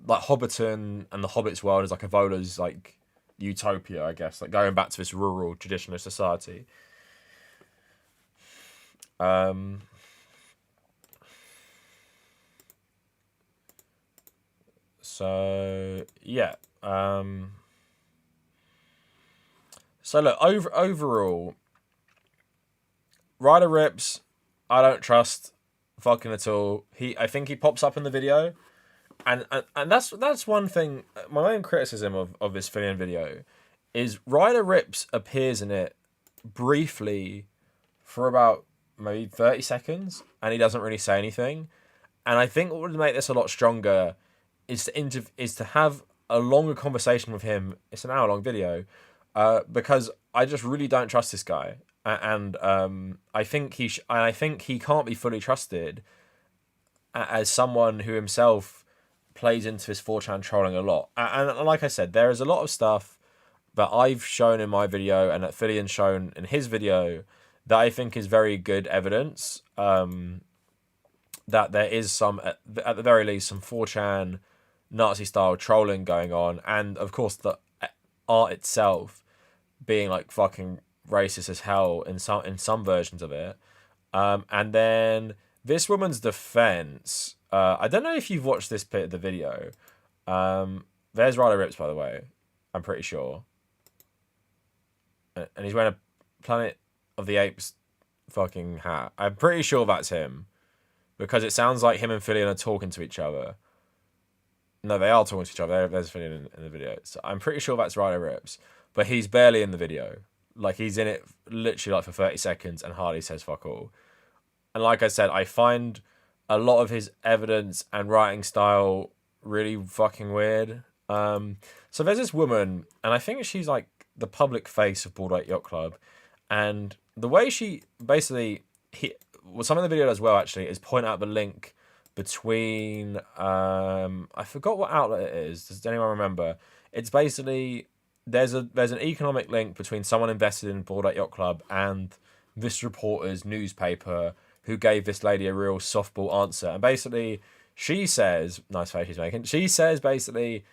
like Hobbiton and the Hobbit's world as like Evola's like utopia, I guess, like going back to this rural traditionalist society. So yeah. So look, overall, Ryder Rips, I don't trust fucking at all. I think he pops up in the video, and that's one thing. My main criticism of this Philion video is Ryder Rips appears in it briefly for about maybe 30 seconds, and he doesn't really say anything. And I think what would make this a lot stronger is to have a longer conversation with him. It's an hour-long video, because I just really don't trust this guy, and I think he can't be fully trusted as someone who himself plays into his 4chan trolling a lot. And like I said, there is a lot of stuff that I've shown in my video and that Philion's shown in his video that I think is very good evidence that there is some, at the very least, some 4chan Nazi-style trolling going on, and of course the art itself being like fucking racist as hell in some versions of it. And then this woman's defense. I don't know if you've watched this bit of the video. There's Ryder Rips, by the way. I'm pretty sure. And he's wearing a Planet of the Apes fucking hat. I'm pretty sure that's him, because it sounds like him and Philion are talking to each other. No, they are talking to each other. There's Philion in the video. So I'm pretty sure that's Ryder Rips, but he's barely in the video. Like, he's in it literally like for 30 seconds and hardly says fuck all. And like I said, I find a lot of his evidence and writing style really fucking weird. So there's this woman, and I think she's like the public face of Bored Ape Yacht Club, and the way she basically some of the video as well actually is point out the link between I forgot what outlet it is. Does anyone remember? It's basically there's an economic link between someone invested in Bored Ape Yacht Club and this reporter's newspaper, who gave this lady a real softball answer. And basically she says, nice face she's making, she says basically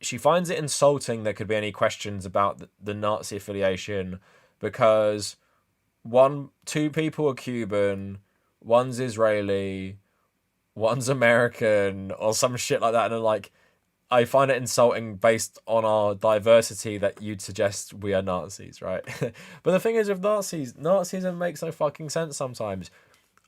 she finds it insulting there could be any questions about the Nazi affiliation, because two people are Cuban, one's Israeli, one's American, or some shit like that. And I'm like, I find it insulting based on our diversity that you'd suggest we are Nazis, right? But the thing is with Nazism makes no fucking sense sometimes.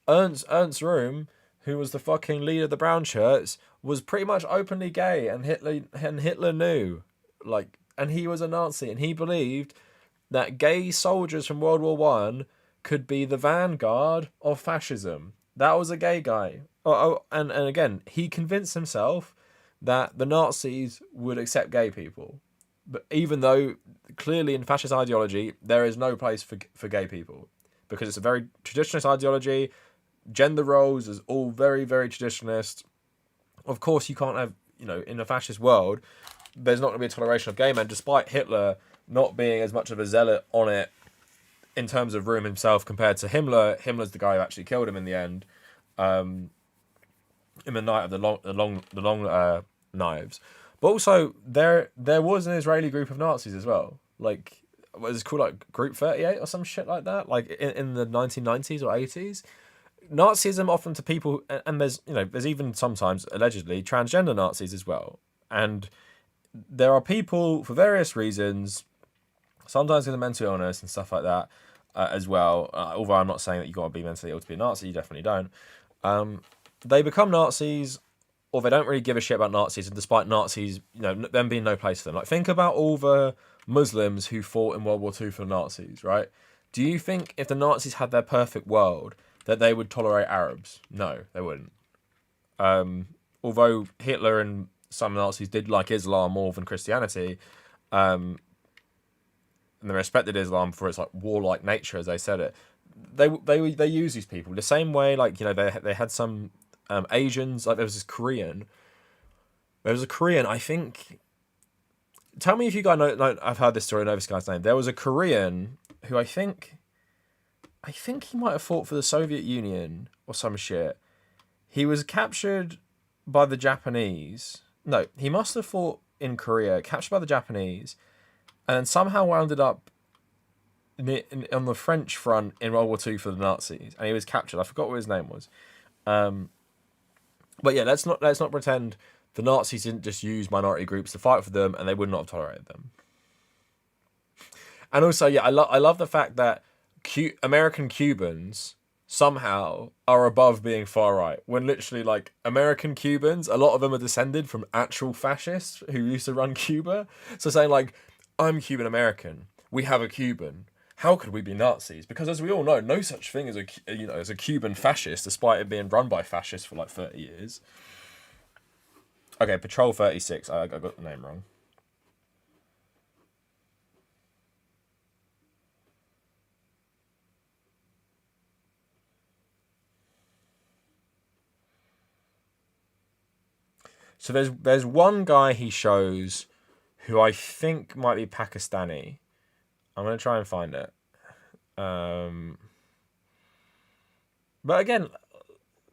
Ernst Röhm, who was the fucking leader of the brown shirts, was pretty much openly gay, and Hitler knew. Like, and he was a Nazi, and he believed that gay soldiers from World War I could be the vanguard of fascism. That was a gay guy. And again, he convinced himself that the Nazis would accept gay people. But even though clearly in fascist ideology, there is no place for gay people, because it's a very traditionalist ideology. Gender roles is all very, very traditionalist. Of course, you can't have, in a fascist world, there's not going to be a toleration of gay men, despite Hitler not being as much of a zealot on it in terms of Röhm himself compared to Himmler. Himmler's the guy who actually killed him in the end, in the night of the long knives. But also there was an Israeli group of Nazis as well. Like, what is it called, like Group 38 or some shit like that? Like in the 1990s or 80s. Nazism often to people, and there's even sometimes allegedly transgender Nazis as well, and there are people for various reasons, sometimes with a mental illness and stuff like that, as well. Although I'm not saying that you got to be mentally ill to be a Nazi, you definitely don't. They become Nazis, or they don't really give a shit about Nazis, and despite Nazis, them being no place for them. Like, think about all the Muslims who fought in World War II for the Nazis, right? Do you think if the Nazis had their perfect world that they would tolerate Arabs? No, they wouldn't. Although Hitler and some Nazis did like Islam more than Christianity, and they respected Islam for its like warlike nature, as they said it. They use these people the same way. Like, they had some Asians. Like, there was this Korean. There was a Korean. I think. Tell me if you guys know. I've heard this story. I know this guy's name. There was a Korean who I think he might have fought for the Soviet Union or some shit. He was captured by the Japanese. No, he must have fought in Korea, captured by the Japanese, and then somehow wound up on the French front in World War II for the Nazis, and he was captured. I forgot what his name was. But yeah, let's not pretend the Nazis didn't just use minority groups to fight for them, and they would not have tolerated them. And also, yeah, I love the fact that American Cubans somehow are above being far right, when literally, like, American Cubans, a lot of them are descended from actual fascists who used to run Cuba. So saying, like, I'm Cuban American, we have a Cuban, how could we be Nazis? Because as we all know, no such thing as a Cuban fascist, despite it being run by fascists for like 30 years. Okay, Patrol 36. I got the name wrong. So there's one guy he shows who I think might be Pakistani. I'm gonna try and find it. But again,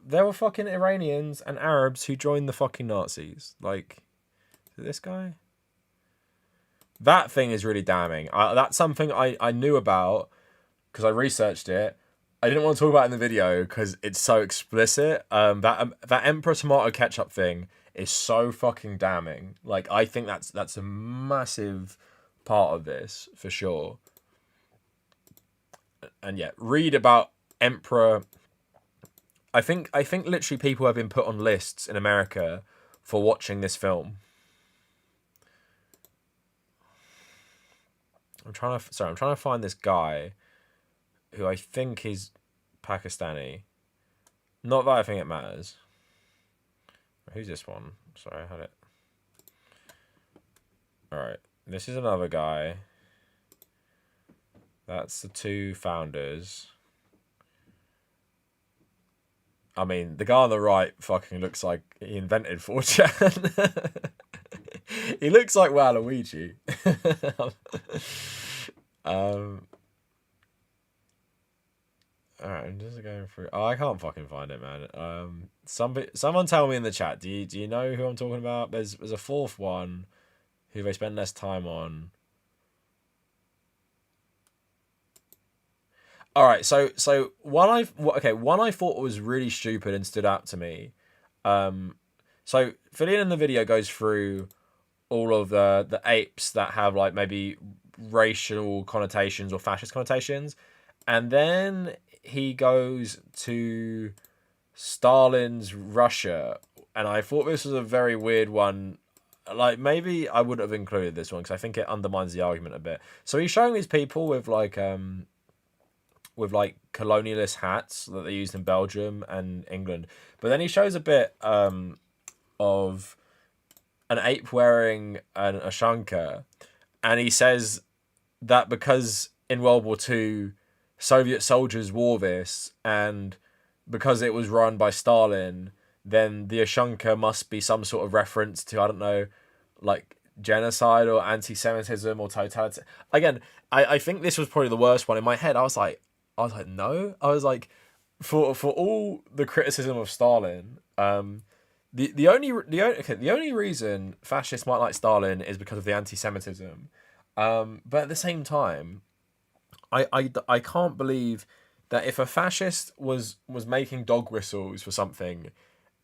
there were fucking Iranians and Arabs who joined the fucking Nazis. Like, this guy? That thing is really damning. That's something I knew about because I researched it. I didn't want to talk about it in the video because it's so explicit. That Emperor Tomato Ketchup thing is so fucking damning. Like, I think that's a massive part of this for sure. And yeah, read about Emperor. I think literally people have been put on lists in America for watching this film. I'm trying to find this guy who I think is Pakistani. Not that I think it matters. Who's this one? Sorry, I had it. Alright, this is another guy. That's the two founders. I mean, the guy on the right fucking looks like he invented 4chan. He looks like Waluigi. Alright, I'm just going through. Oh, I can't fucking find it, man. Someone tell me in the chat. Do you know who I'm talking about? There's a fourth one who they spend less time on. All right, so one I thought was really stupid and stood out to me. So Philion in the video goes through all of the apes that have like maybe racial connotations or fascist connotations, and then he goes to Stalin's Russia, and I thought this was a very weird one. Like, maybe I wouldn't have included this one because I think it undermines the argument a bit. So he's showing these people with like colonialist hats that they used in Belgium and England. But then he shows a bit of an ape wearing an Ashanka, and he says that because in World War II, Soviet soldiers wore this, and because it was run by Stalin, then the Ashanka must be some sort of reference to, I don't know, like genocide or anti-Semitism or totalitarian. Again, I think this was probably the worst one. In my head, I was like, no. I was like, for all the criticism of Stalin, the only reason fascists might like Stalin is because of the anti-Semitism. But at the same time, I can't believe that if a fascist was making dog whistles for something,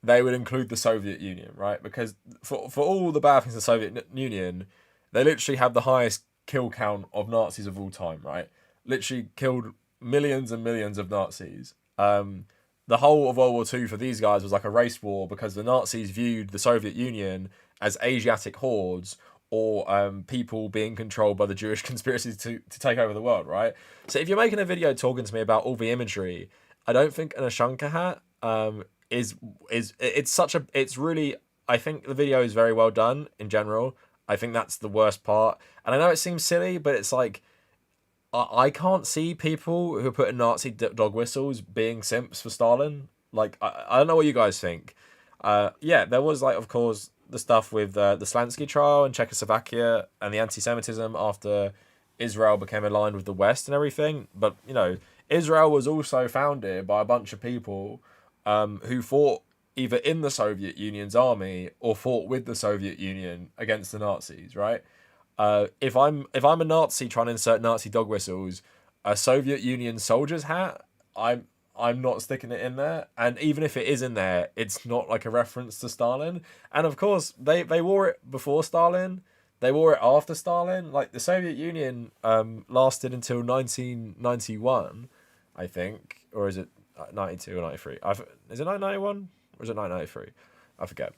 they would include the Soviet Union, right? Because for all the bad things in the Soviet Union, they literally have the highest kill count of Nazis of all time, right? Literally killed millions and millions of Nazis. The whole of World War II for these guys was like a race war because the Nazis viewed the Soviet Union as Asiatic hordes or people being controlled by the Jewish conspiracy to take over the world, right? So if you're making a video talking to me about all the imagery, I don't think an Ashanka hat is it's really, I think the video is very well done in general. I think that's the worst part. And I know it seems silly, but it's like I can't see people who are putting Nazi dog whistles being simps for Stalin. Like, I don't know what you guys think. Yeah, there was, like, of course, the stuff with the Slansky trial in Czechoslovakia and the anti-Semitism after Israel became aligned with the West and everything. But, you know, Israel was also founded by a bunch of people who fought either in the Soviet Union's army or fought with the Soviet Union against the Nazis, right? If I'm a Nazi trying to insert Nazi dog whistles, a Soviet Union soldier's hat, I'm not sticking it in there. And even if it is in there, it's not like a reference to Stalin. And of course, they wore it before Stalin. They wore it after Stalin. Like the Soviet Union lasted until 1991, I think, or is it 92 or 93? Is it 1991 or is it 1993? I forget.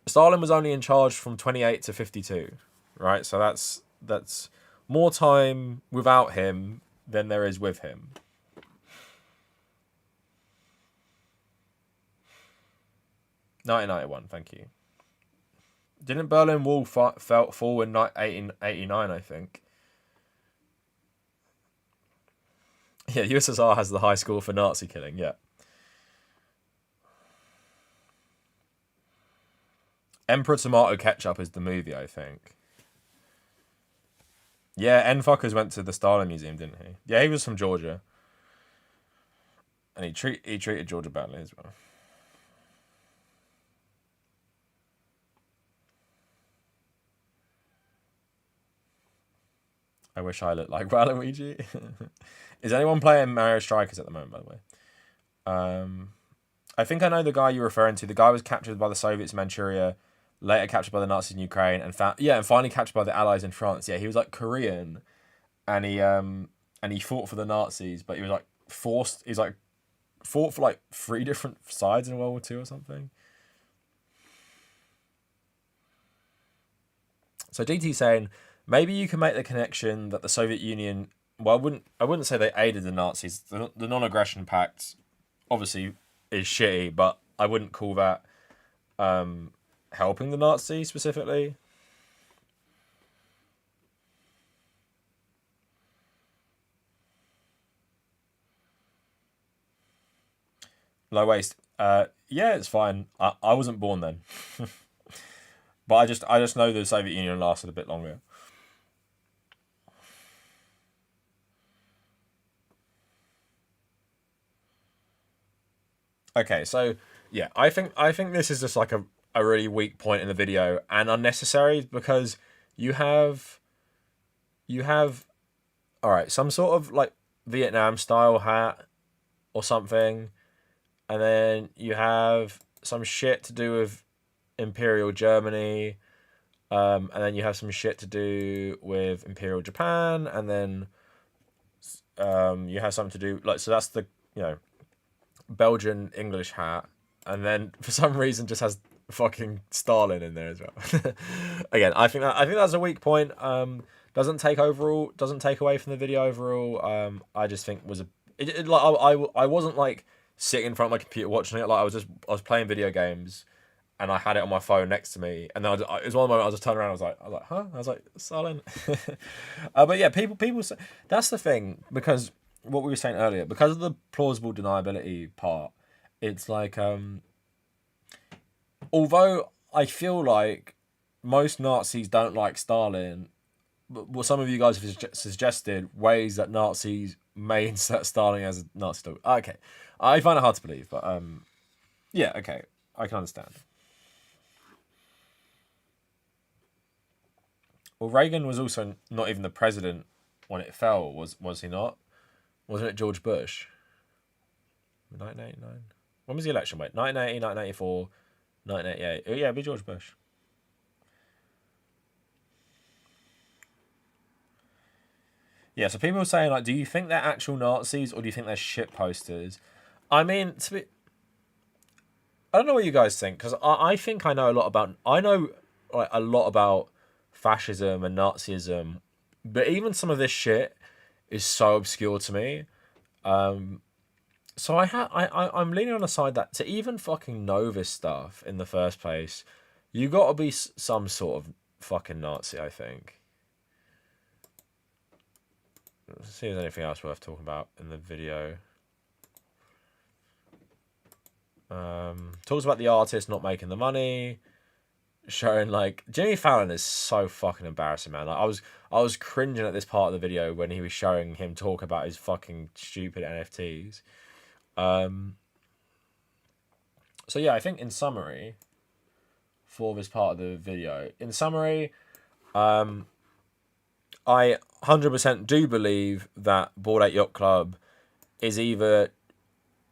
Stalin was only in charge from 28 to 52. Right, so that's more time without him than there is with him. (1991), thank you. Didn't Berlin Wall fall in 1889? I think. Yeah, USSR has the high score for Nazi killing. Yeah. Emperor Tomato Ketchup is the movie, I think. Yeah, N fuckers went to the Stalin Museum, didn't he? Yeah, he was from Georgia. And he treated Georgia badly as well. I wish I looked like Waluigi. Is anyone playing Mario Strikers at the moment, by the way? I think I know the guy you're referring to. The guy was captured by the Soviets in Manchuria, later captured by the Nazis in Ukraine, and finally captured by the Allies in France. Yeah, he was like Korean, and he fought for the Nazis, but he was like forced. He's like fought for like 3 different sides in World War II or something. So DT saying maybe you can make the connection that the Soviet Union. Well, I wouldn't say they aided the Nazis. The non-aggression pact obviously is shitty, but I wouldn't call that helping the Nazis specifically. Low waste. Yeah, it's fine. I wasn't born then, but I just know the Soviet Union lasted a bit longer. Okay, so yeah, I think this is just like a really weak point in the video and unnecessary because you have you have all right, some sort of like Vietnam style hat or something, and then you have some shit to do with Imperial Germany, and then you have some shit to do with Imperial Japan, and then you have something to do like so that's the Belgian English hat, and then for some reason just has fucking Stalin in there as well. Again, I think that's a weak point. Doesn't take away from the video overall. I just think was like I wasn't like sitting in front of my computer watching it. Like I was playing video games, and I had it on my phone next to me, and then it was one moment I just turned around. I was like, huh? I was like, Stalin. But yeah, people say, that's the thing because what we were saying earlier, because of the plausible deniability part, it's like although I feel like most Nazis don't like Stalin, but what some of you guys have suggested ways that Nazis may insert Stalin as a Nazi dog. Okay, I find it hard to believe, but yeah, okay, I can understand. Well, Reagan was also not even the president when it fell, was he not? Wasn't it George Bush? 1989. When was the election? Wait, 1980, 1984, 1988. Oh, yeah, it'd be George Bush. Yeah, so people are saying, like, do you think they're actual Nazis or do you think they're shit posters? I mean, I don't know what you guys think, because I think I know a lot about... I know like a lot about fascism and Nazism, but even some of this shit is so obscure to me. So I'm leaning on the side that to even fucking know this stuff in the first place, you got to be some sort of fucking Nazi, I think. Let's see if there's anything else worth talking about in the video. Talks about the artist not making the money, showing like Jimmy Fallon is so fucking embarrassing, man. Like I was cringing at this part of the video when he was showing him talk about his fucking stupid NFTs. So yeah, I think in summary, for this part of the video, I 100% do believe that Bored Ape Yacht Club is either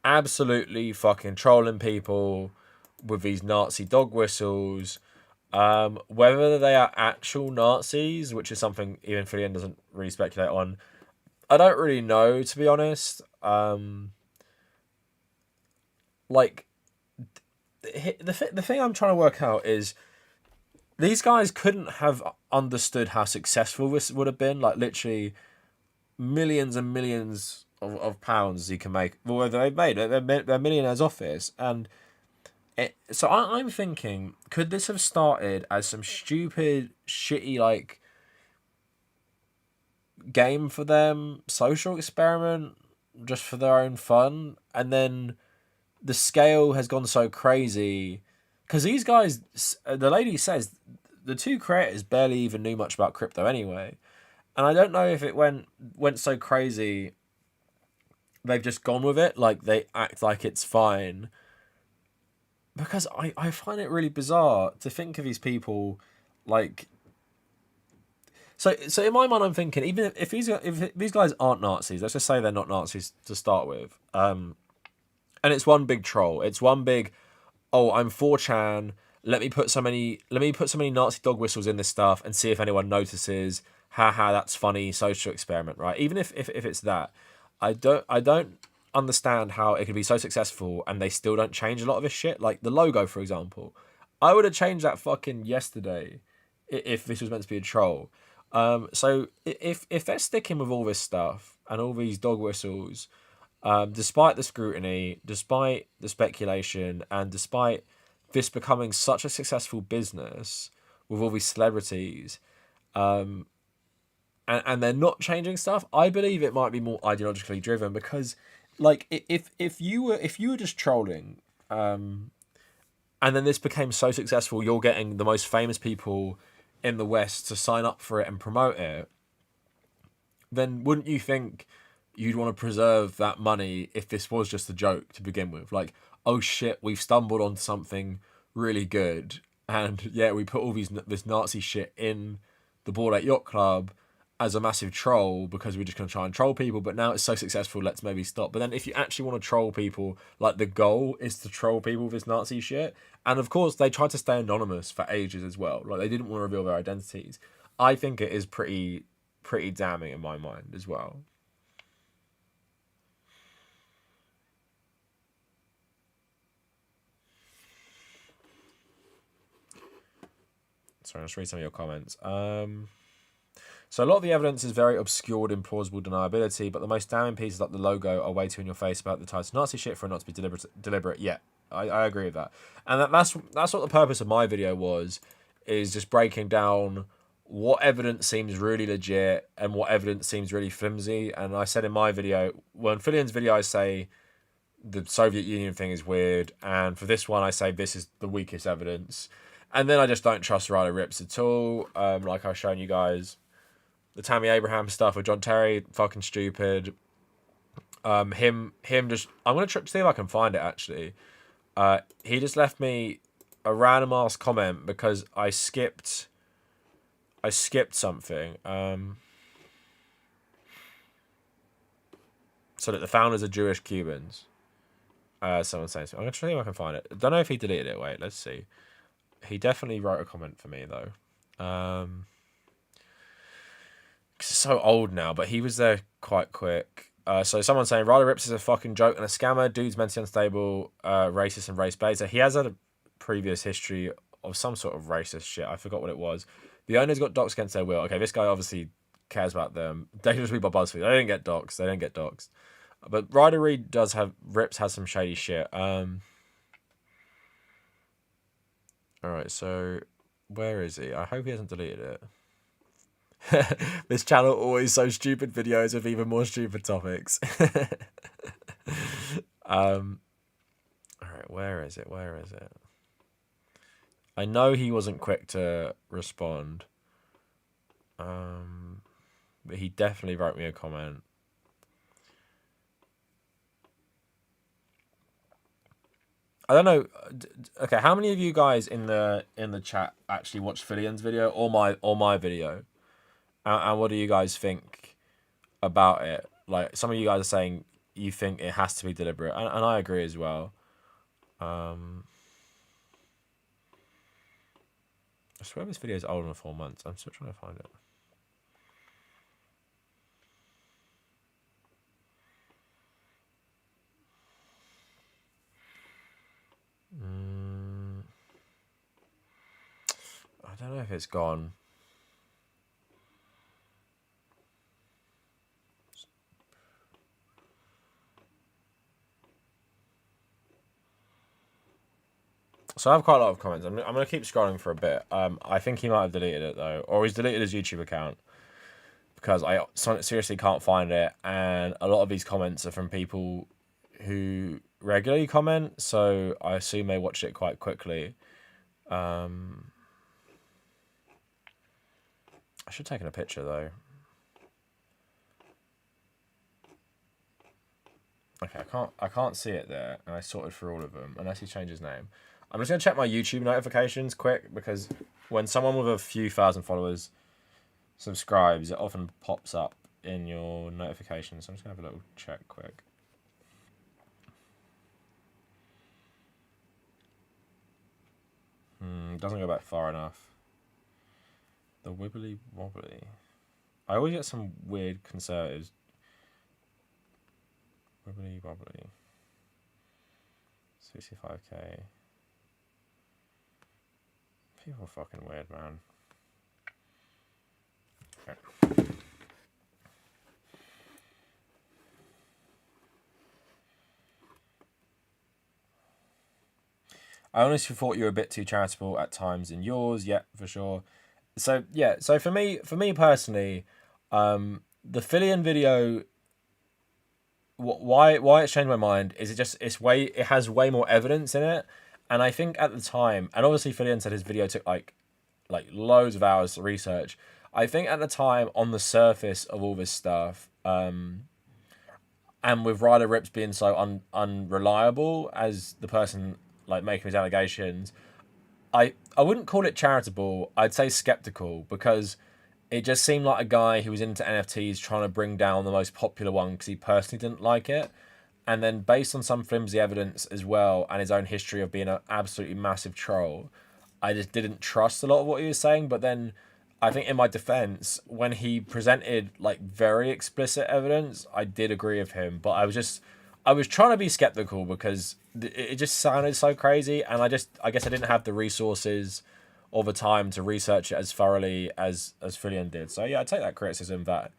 absolutely fucking trolling people with these Nazi dog whistles, whether they are actual Nazis, which is something even Philion doesn't really speculate on. I don't really know, to be honest. Like, the thing I'm trying to work out is these guys couldn't have understood how successful this would have been. Like, literally millions and millions of pounds you can make. Well, they've made it. They're millionaires off this. And so I'm thinking, could this have started as some stupid, shitty, like, game for them, social experiment, just for their own fun? And then the scale has gone so crazy because these guys, the lady says, the two creators barely even knew much about crypto anyway, and I don't know if it went so crazy they've just gone with it, like they act like it's fine, because I find it really bizarre to think of these people like. So in my mind, I'm thinking, even if these guys aren't Nazis, let's just say they're not Nazis to start with, and it's one big troll. It's one big, oh, I'm 4chan. Let me put so many Nazi dog whistles in this stuff and see if anyone notices. Ha, that's funny. Social experiment, right? Even if it's that, I don't understand how it could be so successful and they still don't change a lot of this shit. Like the logo, for example, I would have changed that fucking yesterday if this was meant to be a troll. So if they're sticking with all this stuff and all these dog whistles, despite the scrutiny, despite the speculation, and despite this becoming such a successful business with all these celebrities, and they're not changing stuff, I believe it might be more ideologically driven. Because, like, if you were just trolling, and then this became so successful, you're getting the most famous people in the West to sign up for it and promote it, then wouldn't you think you'd want to preserve that money if this was just a joke to begin with? Like, oh shit, we've stumbled on something really good, and yeah, we put all this Nazi shit in the Bored Ape Yacht Club as a massive troll because we're just going to try and troll people, but now it's so successful, let's maybe stop. But then if you actually want to troll people, like, the goal is to troll people with this Nazi shit, and of course they tried to stay anonymous for ages as well, like they didn't want to reveal their identities. I think it is pretty damning in my mind as well. Sorry, I'll just read some of your comments. So a lot of the evidence is very obscured in plausible deniability, but the most damning pieces like the logo are way too in your face about the types of Nazi shit for it not to be deliberate. Yeah, I agree with that. And that's what the purpose of my video was, is just breaking down what evidence seems really legit and what evidence seems really flimsy. And I said in my video, well, in Philion's video I say the Soviet Union thing is weird, and for this one I say this is the weakest evidence. And then I just don't trust Ryder Rips at all. Like I've shown you guys. The Tammy Abraham stuff with John Terry, fucking stupid. Him just... I'm going to see if I can find it, actually. He just left me a random-ass comment because I skipped something. So that the founders are Jewish Cubans. Someone saying something. I'm going to try if I can find it. Don't know if he deleted it. Wait, let's see. He definitely wrote a comment for me, though. 'Cause it's so old now, but he was there quite quick. So someone saying, Ryder Rips is a fucking joke and a scammer. Dude's mentally unstable, racist and race blazer. He has had a previous history of some sort of racist shit. I forgot what it was. The owners got doxxed against their will. Okay, this guy obviously cares about them. Dangerous Week by BuzzFeed. They didn't get doxxed. They didn't get doxxed. But Ryder Rips has some shady shit. Alright, so where is he? I hope he hasn't deleted it. This channel always so stupid videos with even more stupid topics. Alright, where is it? Where is it? I know he wasn't quick to respond. But he definitely wrote me a comment. I don't know. Okay, how many of you guys in the chat actually watched Philion's video or my video? And what do you guys think about it? Like, some of you guys are saying you think it has to be deliberate, and I agree as well. I swear this video is older than 4 months. I'm still trying to find it. I don't know if it's gone. So I have quite a lot of comments. I'm going to keep scrolling for a bit. I think he might have deleted it, though. Or he's deleted his YouTube account. Because I seriously can't find it. And a lot of these comments are from people who regularly comment. So I assume they watched it quite quickly. I should have taken a picture, though. Okay, I can't see it there. And I sorted through all of them. Unless he changed his name. I'm just going to check my YouTube notifications quick, because when someone with a few thousand followers subscribes, it often pops up in your notifications. So I'm just going to have a little check quick. Doesn't go back far enough. The wibbly wobbly. I always get some weird conservatives. Wibbly wobbly. 65k. People are fucking weird, man. Okay. I honestly thought you were a bit too charitable at times in yours. Yeah, for sure. So yeah, so for me personally, the Philion video, why it's changed my mind is it has way more evidence in it. And I think at the time, and obviously Philion said his video took like loads of hours to research. I think at the time, on the surface of all this stuff, and with Ryder Rips being so unreliable as the person like making his allegations, I wouldn't call it charitable. I'd say skeptical, because it just seemed like a guy who was into NFTs trying to bring down the most popular one because he personally didn't like it. And then based on some flimsy evidence as well, and his own history of being an absolutely massive troll, I just didn't trust a lot of what he was saying. But then I think in my defense, when he presented like very explicit evidence, I did agree with him. But I was trying to be skeptical because it just sounded so crazy. And I guess I didn't have the resources or the time to research it as thoroughly as Philion did. So yeah, I take that criticism that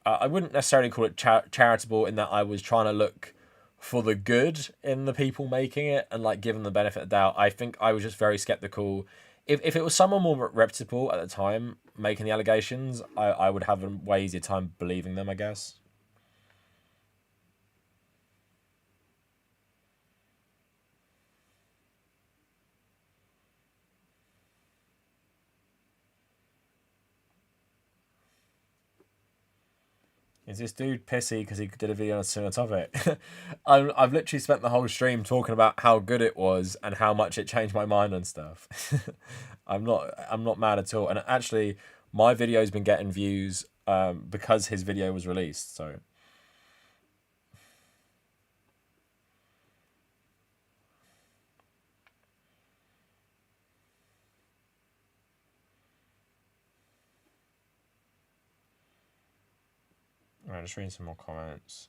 I wouldn't necessarily call it charitable, in that I was trying to look for the good in the people making it and like give them the benefit of the doubt. I think I was just very skeptical. If it was someone more reputable at the time making the allegations, I would have a way easier time believing them, I guess. Is this dude pissy because he did a video on a similar topic? I've literally spent the whole stream talking about how good it was and how much it changed my mind and stuff. I'm not mad at all. And actually, my video's been getting views because his video was released. So Right, just reading some more comments.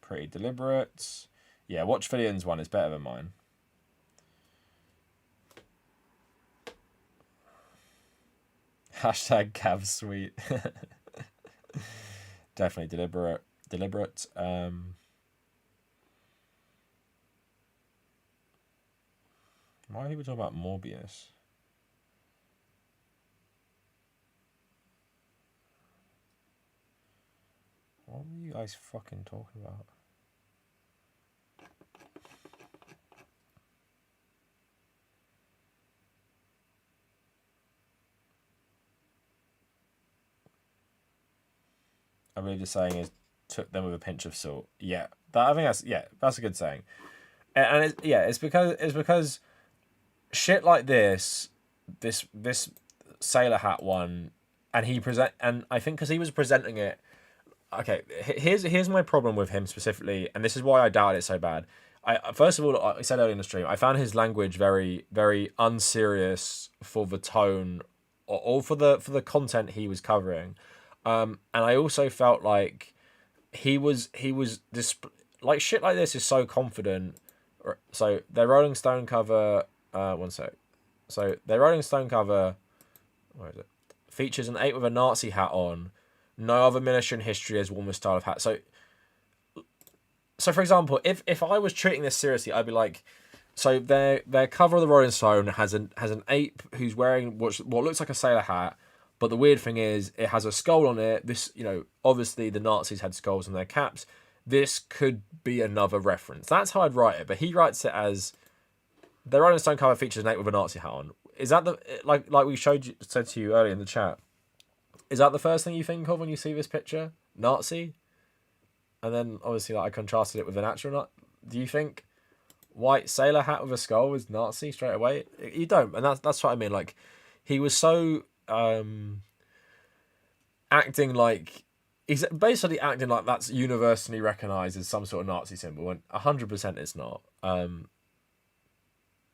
Pretty deliberate. Yeah, watch Philion's one. It's better than mine. Hashtag Cav sweet. Definitely deliberate. Why are people talking about Morbius? What were you guys fucking talking about? I believe the saying is took them with a pinch of salt. Yeah, I think that's a good saying. And it's because shit like this sailor hat one, and I think because he was presenting it. Okay, here's my problem with him specifically, and this is why I doubted it so bad. First of all, I said earlier in the stream, I found his language very, very unserious for the tone, or for the content he was covering, and I also felt like he was like shit like this is so confident. So their Rolling Stone cover, one sec. So their Rolling Stone cover, where is it? Features an ape with a Nazi hat on. No other military in history has worn this style of hat. So for example, if I was treating this seriously, I'd be like, so their cover of the Rolling Stone has an ape who's wearing what looks like a sailor hat, but the weird thing is it has a skull on it. This, obviously the Nazis had skulls on their caps. This could be another reference. That's how I'd write it. But he writes it as the Rolling Stone cover features an ape with a Nazi hat on. Is that the like we said to you earlier in the chat? Is that the first thing you think of when you see this picture? Nazi? And then obviously I contrasted it with an actual Nazi. Do you think white sailor hat with a skull is Nazi straight away? You don't, and that's what I mean. Like, he was so acting like he's basically acting like that's universally recognized as some sort of Nazi symbol, when 100% it's not.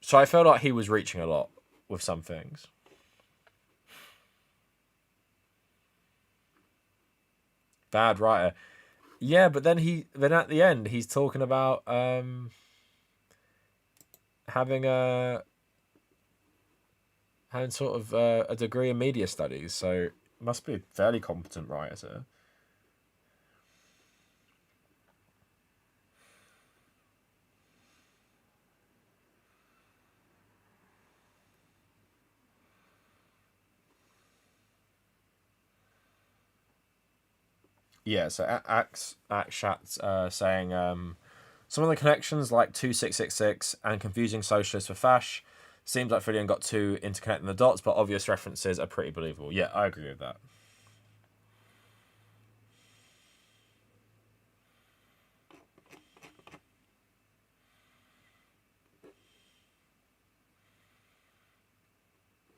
So I felt like he was reaching a lot with some things. Bad writer. Yeah, but then at the end he's talking about having sort of a degree in media studies, so must be a fairly competent writer. Yeah, so Akshat's saying some of the connections like 2666 and confusing socialists for Fash seems like Philion got too interconnecting the dots, but obvious references are pretty believable. Yeah, I agree with that.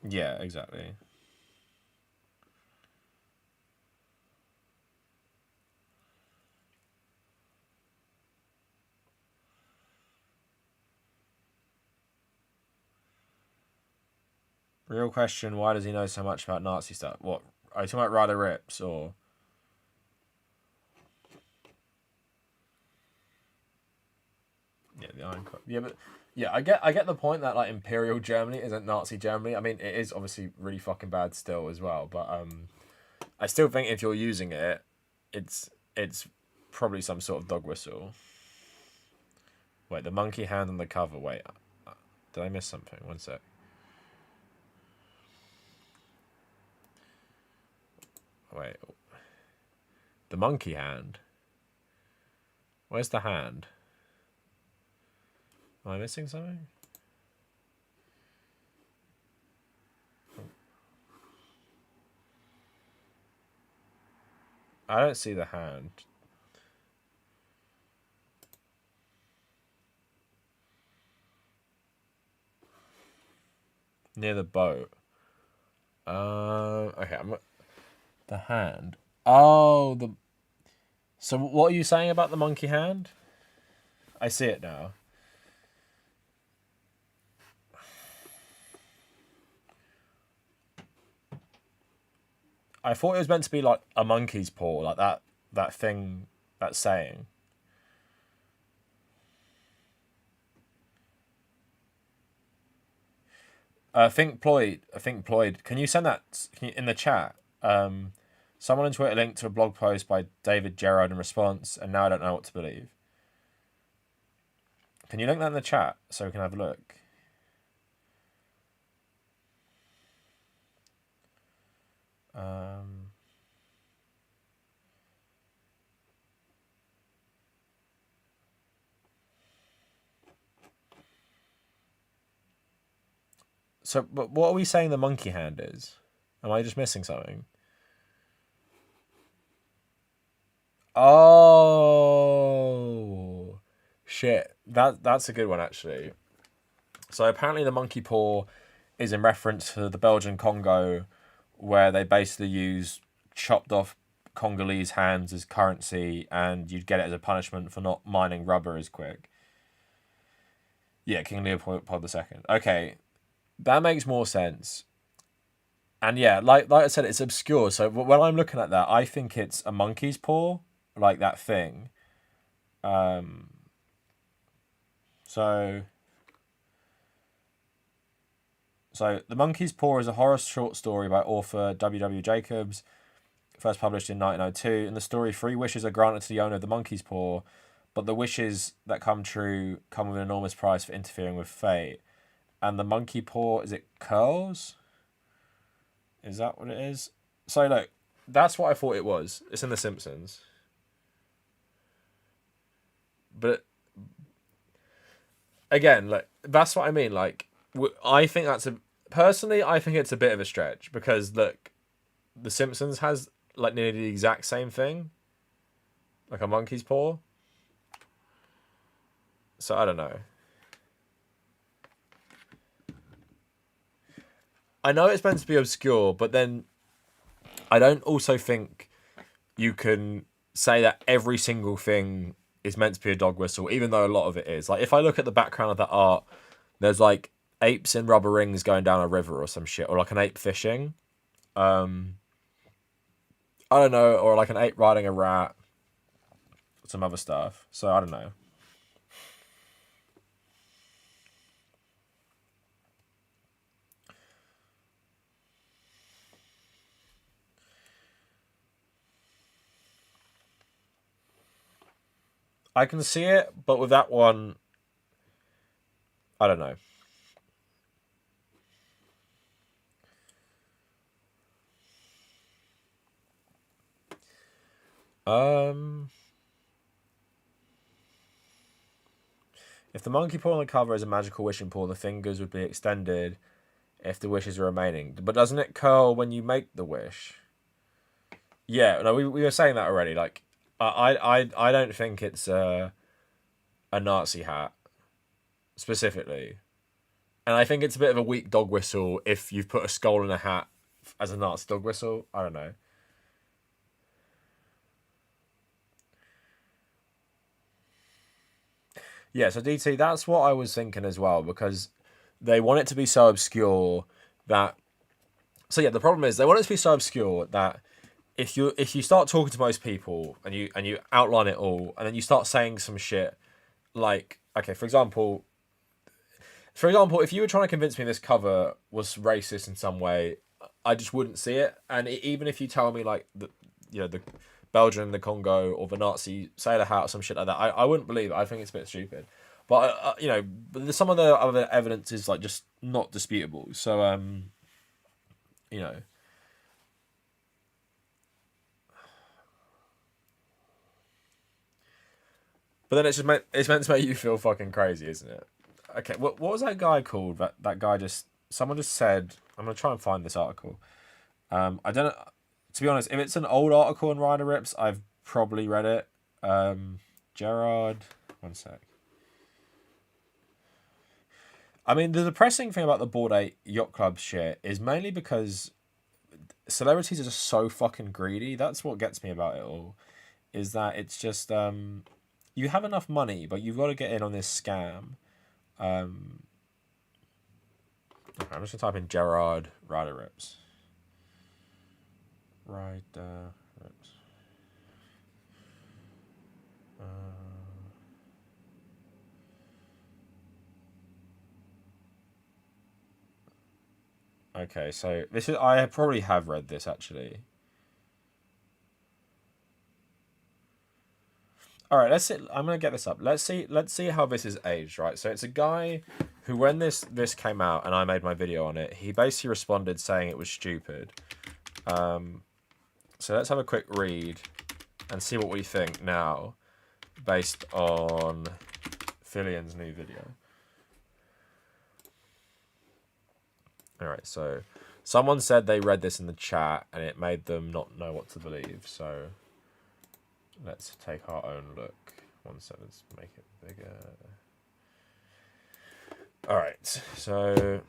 Yeah, exactly. Real question, why does he know so much about Nazi stuff? What, are you talking about Ryder Rips, or... Yeah, the Iron Club. Yeah, but... Yeah, I get the point that, like, Imperial Germany isn't Nazi Germany. I mean, it is obviously really fucking bad still as well, but I still think if you're using it, it's probably some sort of dog whistle. Wait, the monkey hand on the cover. Wait, did I miss something? One sec. Wait, the monkey hand. Where's the hand? Am I missing something? I don't see the hand. Near the boat. Okay, the hand. Oh, So what are you saying about the monkey hand? I see it now. I thought it was meant to be like a monkey's paw, like that thing, that saying. I think Ployd. Can you send that in the chat? Someone on Twitter linked to a blog post by David Gerard in response, and now I don't know what to believe. Can you link that in the chat so we can have a look? So, but what are we saying the monkey hand is? Am I just missing something? Oh, shit. That's a good one, actually. So apparently the monkey paw is in reference to the Belgian Congo, where they basically use chopped off Congolese hands as currency, and you'd get it as a punishment for not mining rubber as quick. Yeah, King Leopold II. Okay, that makes more sense. And yeah, like I said, it's obscure. So when I'm looking at that, I think it's a monkey's paw, like that thing. So The Monkey's Paw is a horror short story by author W. Jacobs, first published in 1902. In the story, 3 wishes are granted to the owner of the monkey's paw, but the wishes that come true come with an enormous price for interfering with fate. And the monkey paw, is it curls? Is that what it is? So look, that's what I thought it was. It's in The Simpsons. But again, like, that's what I mean. Like, I think that's personally, I think it's a bit of a stretch because look, The Simpsons has like nearly the exact same thing, like a monkey's paw. So I don't know. I know it's meant to be obscure, but then I don't also think you can say that every single thing is meant to be a dog whistle, even though a lot of it is. Like, if I look at the background of that art, there's like apes in rubber rings going down a river or some shit, or like an ape fishing. I don't know, or like an ape riding a rat, some other stuff. So I don't know. I can see it, but with that one, I don't know. If the monkey paw on the cover is a magical wishing paw, the fingers would be extended if the wishes are remaining. But doesn't it curl when you make the wish? Yeah, no, we were saying that already. Like, I don't think it's a Nazi hat specifically, and I think it's a bit of a weak dog whistle if you've put a skull in a hat as a Nazi dog whistle. I don't know. Yeah, so DT, that's what I was thinking as well, because they want it to be so obscure that. So yeah, the problem is they want it to be so obscure that if you start talking to most people and you outline it all, and then you start saying some shit like, okay, for example, if you were trying to convince me this cover was racist in some way, I just wouldn't see it. And even if you tell me like the Belgian, the Congo, or the Nazi sailor hat or some shit like that, I wouldn't believe it. I think it's a bit stupid. But some of the other evidence is like just not disputable. So you know. But then it's meant to make you feel fucking crazy, isn't it? Okay, what was that guy called? That guy just someone just said. I'm gonna try and find this article. I don't know. To be honest, if it's an old article in Ryder Rips, I've probably read it. Gerard, one sec. I mean, the depressing thing about the Bored Ape Yacht Club shit is mainly because celebrities are just so fucking greedy. That's what gets me about it all. Is that it's just you have enough money, but you've got to get in on this scam. Okay, I'm just gonna type in Gerard Ryder Rips. Ryder Rips. Okay, so this is, I probably have read this actually. All right, let's see. I'm gonna get this up. Let's see how this is aged, right? So it's a guy who, when this came out and I made my video on it, he basically responded saying it was stupid. So let's have a quick read and see what we think now, based on Philion's new video. All right, so someone said they read this in the chat and it made them not know what to believe. So let's take our own look. One second, let's make it bigger. All right, so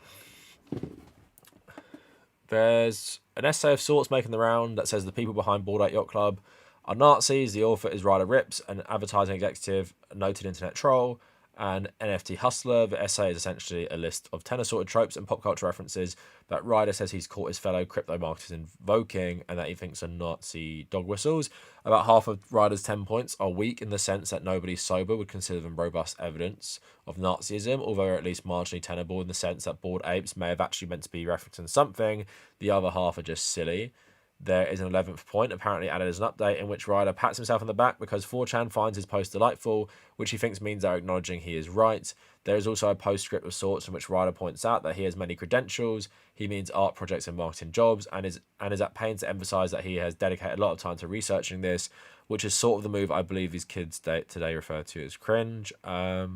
there's an essay of sorts making the round that says the people behind Ape Yacht Club are Nazis. The author is Ryder Rips, an advertising executive, a noted internet troll, and NFT hustler. The essay is essentially a list of 10 assorted tropes and pop culture references that Ryder says he's caught his fellow crypto marketers invoking and that he thinks are Nazi dog whistles. About half of Ryder's 10 points are weak in the sense that nobody sober would consider them robust evidence of Nazism, although at least marginally tenable in the sense that bored apes may have actually meant to be referencing something. The other half are just silly. There is an 11th point, apparently added as an update, in which Ryder pats himself on the back because 4chan finds his post delightful, which he thinks means they're acknowledging he is right. There is also a postscript of sorts in which Ryder points out that he has many credentials, he means art projects and marketing jobs, and is at pains to emphasise that he has dedicated a lot of time to researching this, which is sort of the move I believe these kids today refer to as cringe. Okay.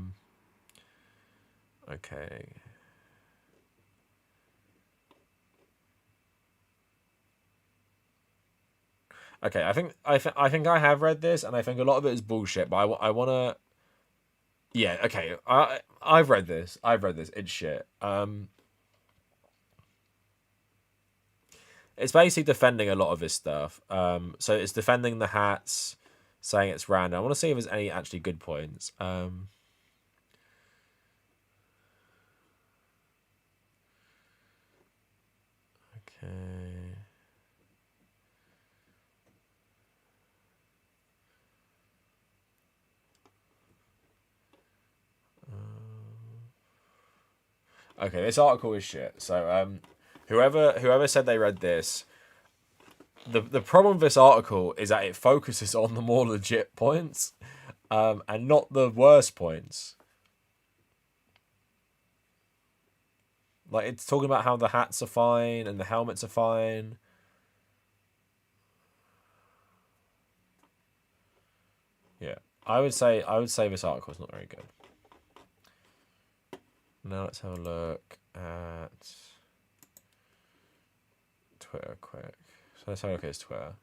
Okay, I think I have read this, and I think a lot of it is bullshit. But I want to. Yeah. Okay. I've read this. It's shit. It's basically defending a lot of his stuff. So it's defending the hats, saying it's random. I want to see if there's any actually good points. Okay. Okay, this article is shit. So whoever said they read this, the problem with this article is that it focuses on the more legit points, and not the worst points. Like, it's talking about how the hats are fine and the helmets are fine. Yeah, I would say this article is not very good. Now let's have a look at Twitter quick. So let's have a look at his Twitter.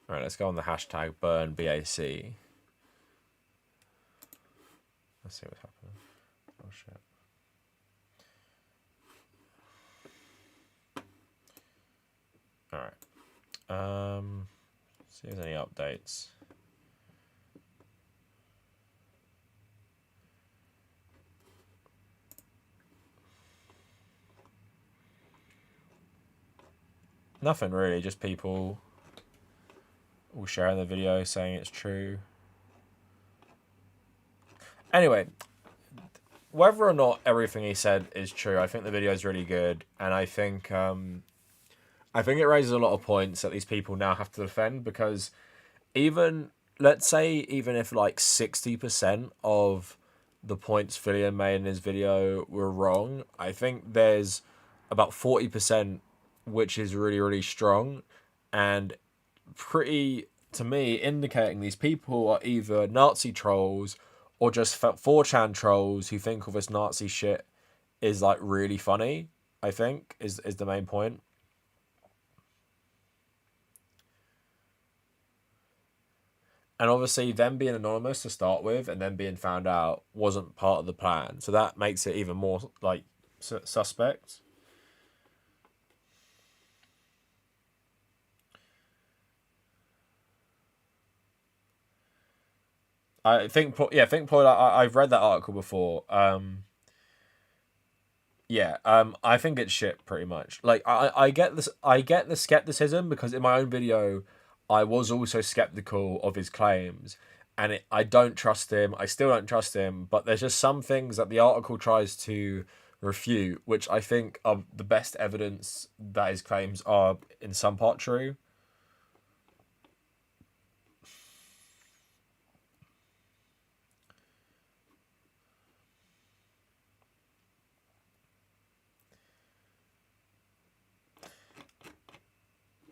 All right, let's go on the hashtag burn BAC. Let's see what's happening. Oh shit. All right. See if there's any updates. Nothing really, just people all sharing the video saying it's true. Anyway, whether or not everything he said is true, I think the video is really good, and I think it raises a lot of points that these people now have to defend, because let's say even if like 60% of the points Philion made in his video were wrong, I think there's about 40% which is really, really strong and pretty, to me, indicating these people are either Nazi trolls or just 4chan trolls who think all this Nazi shit is like really funny, I think, is the main point. And obviously them being anonymous to start with and then being found out wasn't part of the plan. So that makes it even more like suspect. I think, Paul. I've read that article before. Yeah, I think it's shit pretty much. Like I get this, I get the skepticism because in my own video, I was also skeptical of his claims, and I don't trust him. I still don't trust him. But there's just some things that the article tries to refute, which I think are the best evidence that his claims are in some part true.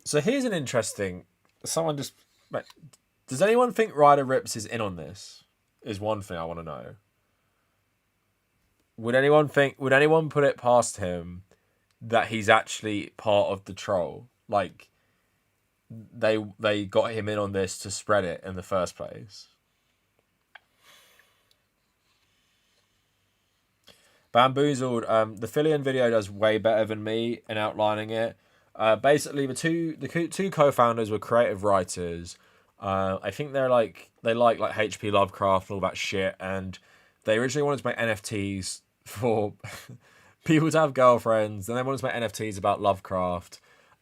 So here's an interesting. Someone just. Does anyone think Ryder Rips is in on this? Is one thing I want to know. Would anyone put it past him that he's actually part of the troll? Like they got him in on this to spread it in the first place. Bamboozled. The Philion video does way better than me in outlining it. Basically, the two co-founders were creative writers. I think they like H.P. Lovecraft and all that shit, and they originally wanted to make NFTs for people to have girlfriends. Then they wanted to make NFTs about Lovecraft,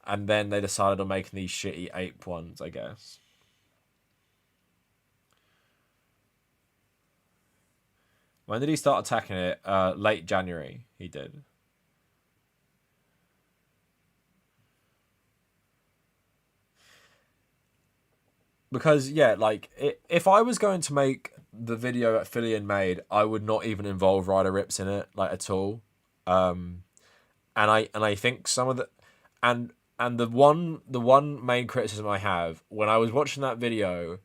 and then they decided on making these shitty ape ones, I guess. When did he start attacking it? Late January, he did. Because yeah, like if I was going to make the video that Philion made, I would not even involve Ryder Rips in it, like at all. Um, and I think some of the and the one main criticism I have when I was watching that video,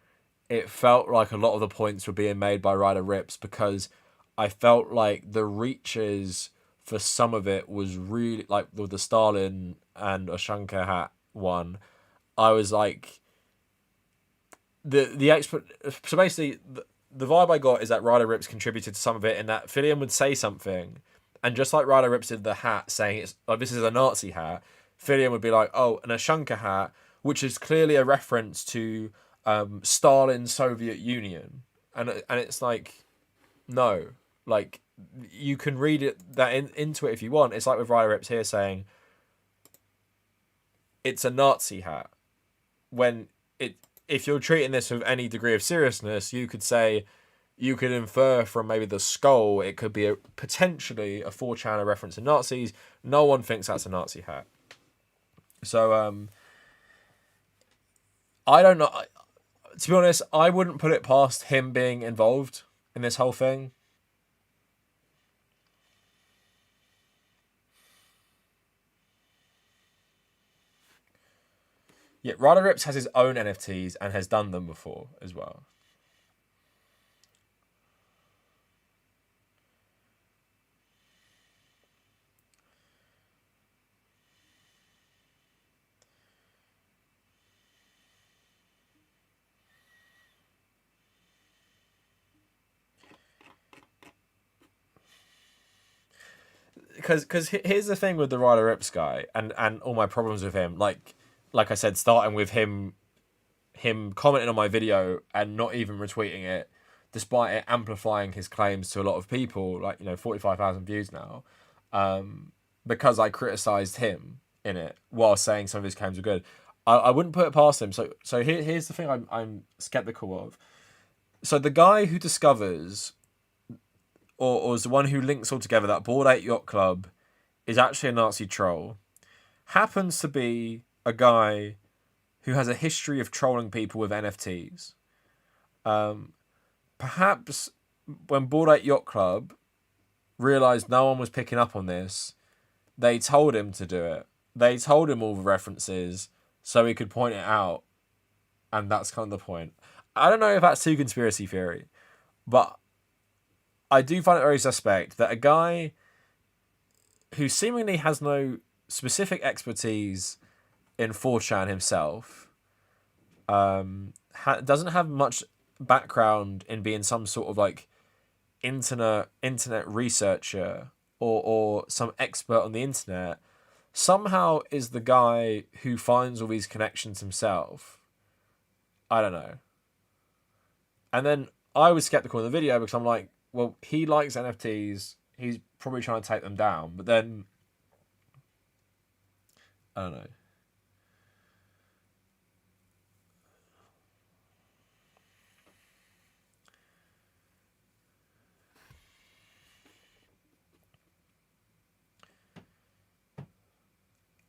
it felt like a lot of the points were being made by Ryder Rips because I felt like the reaches for some of it was really like with the Stalin and Ashanka hat one. I was like the expert. So basically, the vibe I got is that Ryder Rips contributed to some of it, in that Philion would say something, and just like Ryder Rips did the hat, saying it's like this is a Nazi hat, Philion would be like, oh, an Ashanka hat, which is clearly a reference to Stalin's Soviet Union, and it's like, no, like you can read into it if you want. It's like with Ryder Rips here saying it's a Nazi hat when it if you're treating this with any degree of seriousness, you could say you could infer from maybe the skull it could be potentially a 4chan reference to Nazis. No one thinks that's a Nazi hat. So I don't know. To be honest, I wouldn't put it past him being involved in this whole thing. Yeah, Ryder Rips has his own NFTs and has done them before as well. Because here's the thing with the Ryder Rips guy and all my problems with him. Like I said, starting with him commenting on my video and not even retweeting it, despite it amplifying his claims to a lot of people, like 45,000 views now, because I criticised him in it while saying some of his claims were good. I wouldn't put it past him. So here's the thing I'm skeptical of. So the guy who discovers or is the one who links all together that Bored Ape Yacht Club is actually a Nazi troll, happens to be a guy who has a history of trolling people with NFTs. Perhaps when Bored Ape Yacht Club realised no one was picking up on this, they told him to do it. They told him all the references so he could point it out, and that's kind of the point. I don't know if that's too conspiracy theory, but I do find it very suspect that a guy who seemingly has no specific expertise in 4chan himself, doesn't have much background in being some sort of like internet researcher or some expert on the internet, somehow is the guy who finds all these connections himself. I don't know. And then I was skeptical in the video because I'm like, well, he likes NFTs. He's probably trying to take them down. But then, I don't know.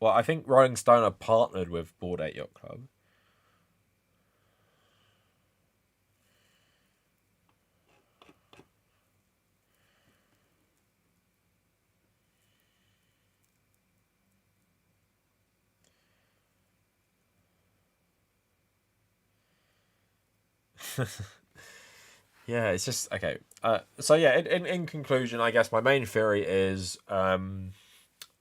Well, I think Rolling Stone are partnered with Ape Yacht Club. Yeah, it's just okay. So yeah, in conclusion, I guess my main theory is,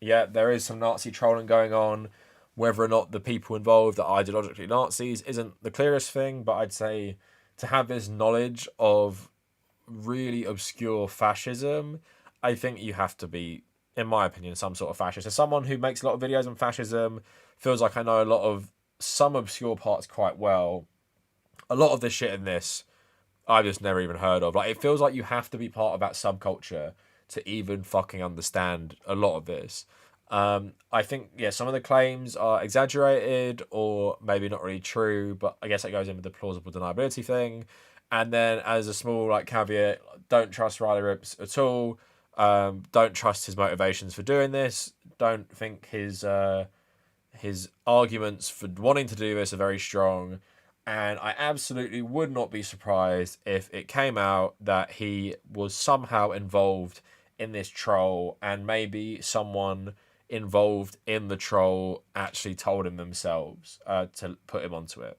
yeah, there is some Nazi trolling going on. Whether or not the people involved are ideologically Nazis isn't the clearest thing, but I'd say to have this knowledge of really obscure fascism, I think you have to be, in my opinion, some sort of fascist. As someone who makes a lot of videos on fascism, feels like I know a lot of some obscure parts quite well. A lot of the shit in this I've just never even heard of. Like, it feels like you have to be part of that subculture to even fucking understand a lot of this. I think, yeah, some of the claims are exaggerated or maybe not really true, but I guess that goes in with the plausible deniability thing. And then, as a small like caveat, don't trust Ryder Rips at all. Don't trust his motivations for doing this. Don't think his arguments for wanting to do this are very strong. And I absolutely would not be surprised if it came out that he was somehow involved in this troll, and maybe someone involved in the troll actually told him themselves to put him onto it.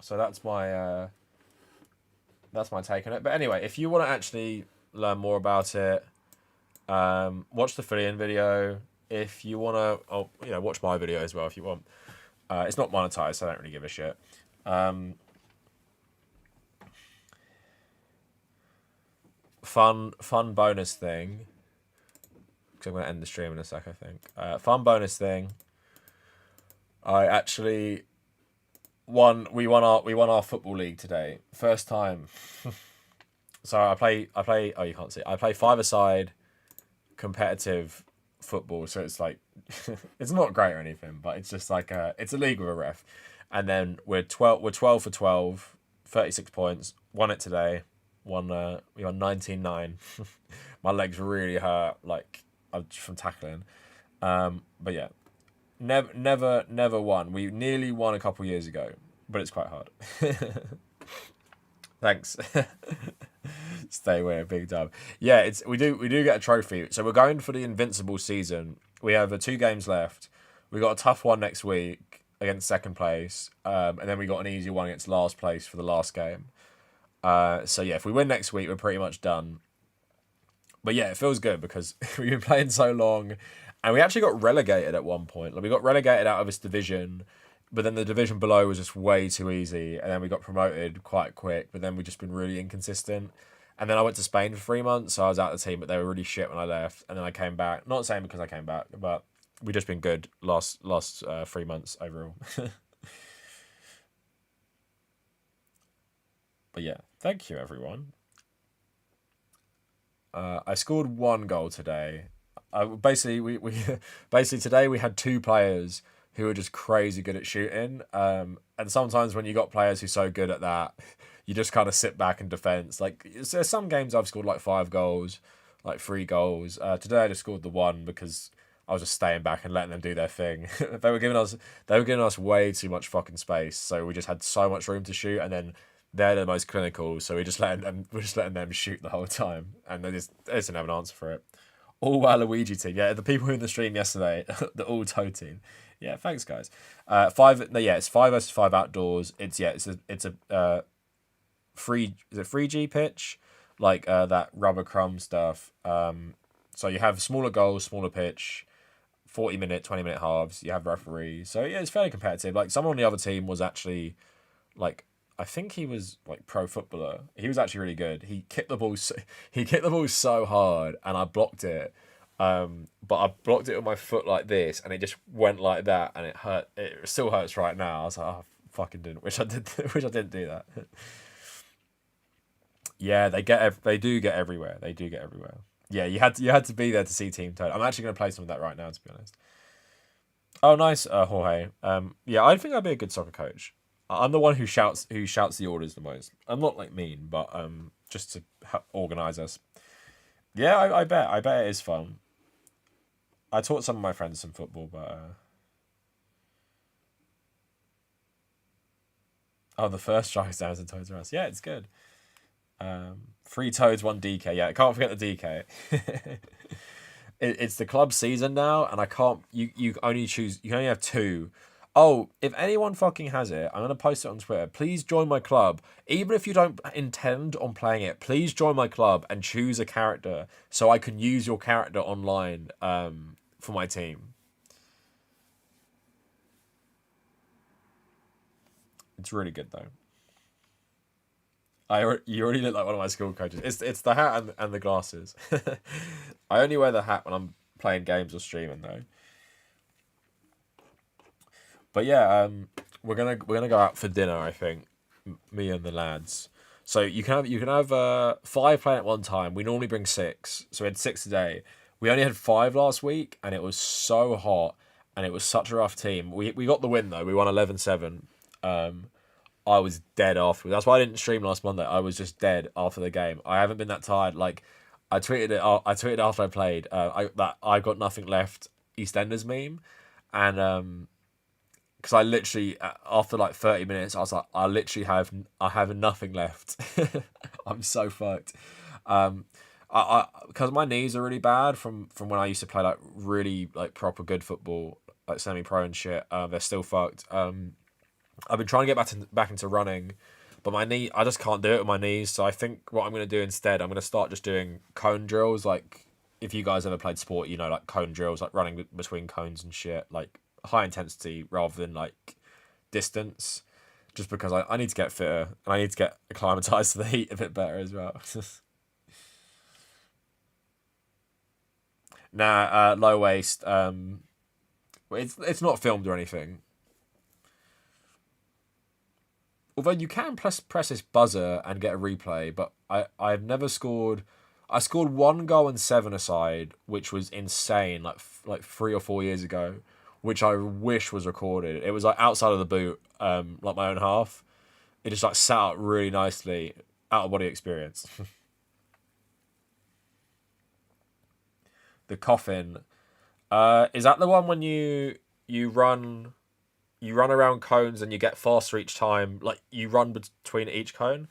So that's my take on it. But anyway, if you want to actually learn more about it, watch the Philion video. If you want to, watch my video as well if you want. It's not monetized, so I don't really give a shit. Fun bonus thing. Because I'm going to end the stream in a sec, I think. Fun bonus thing. I actually won. We won our football league today. First time. So I play. Oh, you can't see. I play five-a-side competitive football. So it's like, it's not great or anything, but it's just like it's a league with a ref. And then we're 12 for 12, 36 points. Won it today. We won 19-9. My legs really hurt, like from tackling. But yeah, never won. We nearly won a couple years ago, but it's quite hard. Thanks. Stay away, a big dub. Yeah, we do get a trophy. So we're going for the invincible season. We have 2 games left. We got a tough one next week against second place, and then we got an easy one against last place for the last game. So yeah, if we win next week, we're pretty much done. But yeah, it feels good because we've been playing so long, and we actually got relegated at one point. Like, we got relegated out of this division, but then the division below was just way too easy, and then we got promoted quite quick. But then we just been really inconsistent. And then I went to Spain for 3 months, so I was out of the team, but they were really shit when I left. And then I came back. Not saying because I came back, but we just been good last 3 months overall. But yeah, thank you everyone. I scored 1 goal today. Basically, we basically today we had 2 players who were just crazy good at shooting. And sometimes when you got players who are so good at that, you just kind of sit back and defense. Like, there's some games I've scored like 5 goals, like 3 goals. Today I just scored the 1 because I was just staying back and letting them do their thing. They were giving us way too much fucking space, so we just had so much room to shoot, and then they're the most clinical, so we're just letting them shoot the whole time, and they just didn't have an answer for it. All Waluigi team, yeah. The people in the stream yesterday, the all toe team. Yeah, thanks guys. 5. No, yeah, it's 5 versus 5 outdoors. It's a free. Is it 3G pitch? Like that rubber crumb stuff. So you have smaller goals, smaller pitch, 40-minute, 20-minute halves. You have referees. So yeah, it's fairly competitive. Like, someone on the other team was actually like I think he was like pro footballer. He was actually really good. He kicked the ball so hard, and I blocked it. But I blocked it with my foot like this, and it just went like that, and it hurt. It still hurts right now. I was like, oh, fucking didn't. Wish I did. Wish I didn't do that. Yeah, they do get everywhere. They do get everywhere. Yeah, you had to be there to see Team Toad. I'm actually going to play some of that right now, to be honest. Oh, nice, Jorge. Yeah, I think I'd be a good soccer coach. I'm the one who shouts the orders the most. I'm not like mean, but just to organize us. Yeah, I bet it is fun. I taught some of my friends some football, but oh, the first strike stands in Toads R Us. Yeah, it's good. 3 Toads, 1 DK. Yeah, I can't forget the DK. It's the club season now, and I can't. You only choose. You can only have 2. Oh, if anyone fucking has it, I'm gonna post it on Twitter. Please join my club. Even if you don't intend on playing it, please join my club and choose a character so I can use your character online for my team. It's really good though. You already look like one of my school coaches. It's the hat and the glasses. I only wear the hat when I'm playing games or streaming though. But yeah, we're gonna go out for dinner. I think me and the lads. So you can have 5 playing at one time. We normally bring 6, so we had 6 today. We only had 5 last week, and it was so hot, and it was such a rough team. We got the win though. We won 11-7. I was dead after. That's why I didn't stream last Monday. I was just dead after the game. I haven't been that tired. Like I tweeted it. I tweeted after I played. I got nothing left. EastEnders meme, and because I literally after like 30 minutes, I was like, I have nothing left. I'm so fucked. I because my knees are really bad from when I used to play like really like proper good football, like semi-pro and shit. They're still fucked. I've been trying to get back into running, but my knee, I just can't do it with my knees. So I think what I'm going to do instead, I'm going to start just doing cone drills. Like, if you guys ever played sport, you know, like cone drills, like running between cones and shit, like high intensity rather than like distance. Just because I need to get fitter and I need to get acclimatized to the heat a bit better as well. Nah, low waist. It's not filmed or anything. Although you can press this buzzer and get a replay, but I've never scored. I scored 1 goal and 7 aside, which was insane, like 3 or 4 years ago, which I wish was recorded. It was like outside of the boot, like my own half. It just like sat out really nicely, out of body experience. The coffin, is that the one when you run? You run around cones and you get faster each time. Like you run between each cone.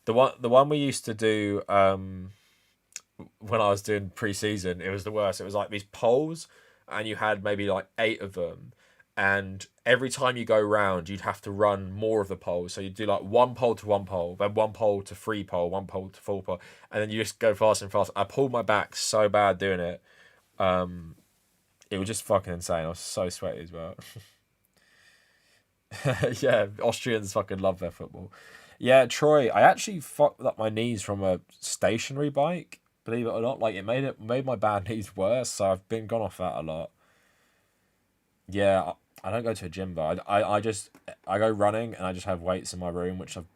The one we used to do when I was doing pre-season, it was the worst. It was like these poles, and you had maybe like 8 of them, and every time you go round, you'd have to run more of the poles. So you'd do like 1 pole to 1 pole, then 1 pole to 3 pole, 1 pole to 4 pole, and then you just go faster and faster. I pulled my back so bad doing it. It was just fucking insane. I was so sweaty as well. Yeah, Austrians fucking love their football. Yeah, Troy, I actually fucked up my knees from a stationary bike, believe it or not. Like it made my bad knees worse, so I've been gone off that a lot. Yeah, I don't go to a gym though. I go running and I just have weights in my room which I've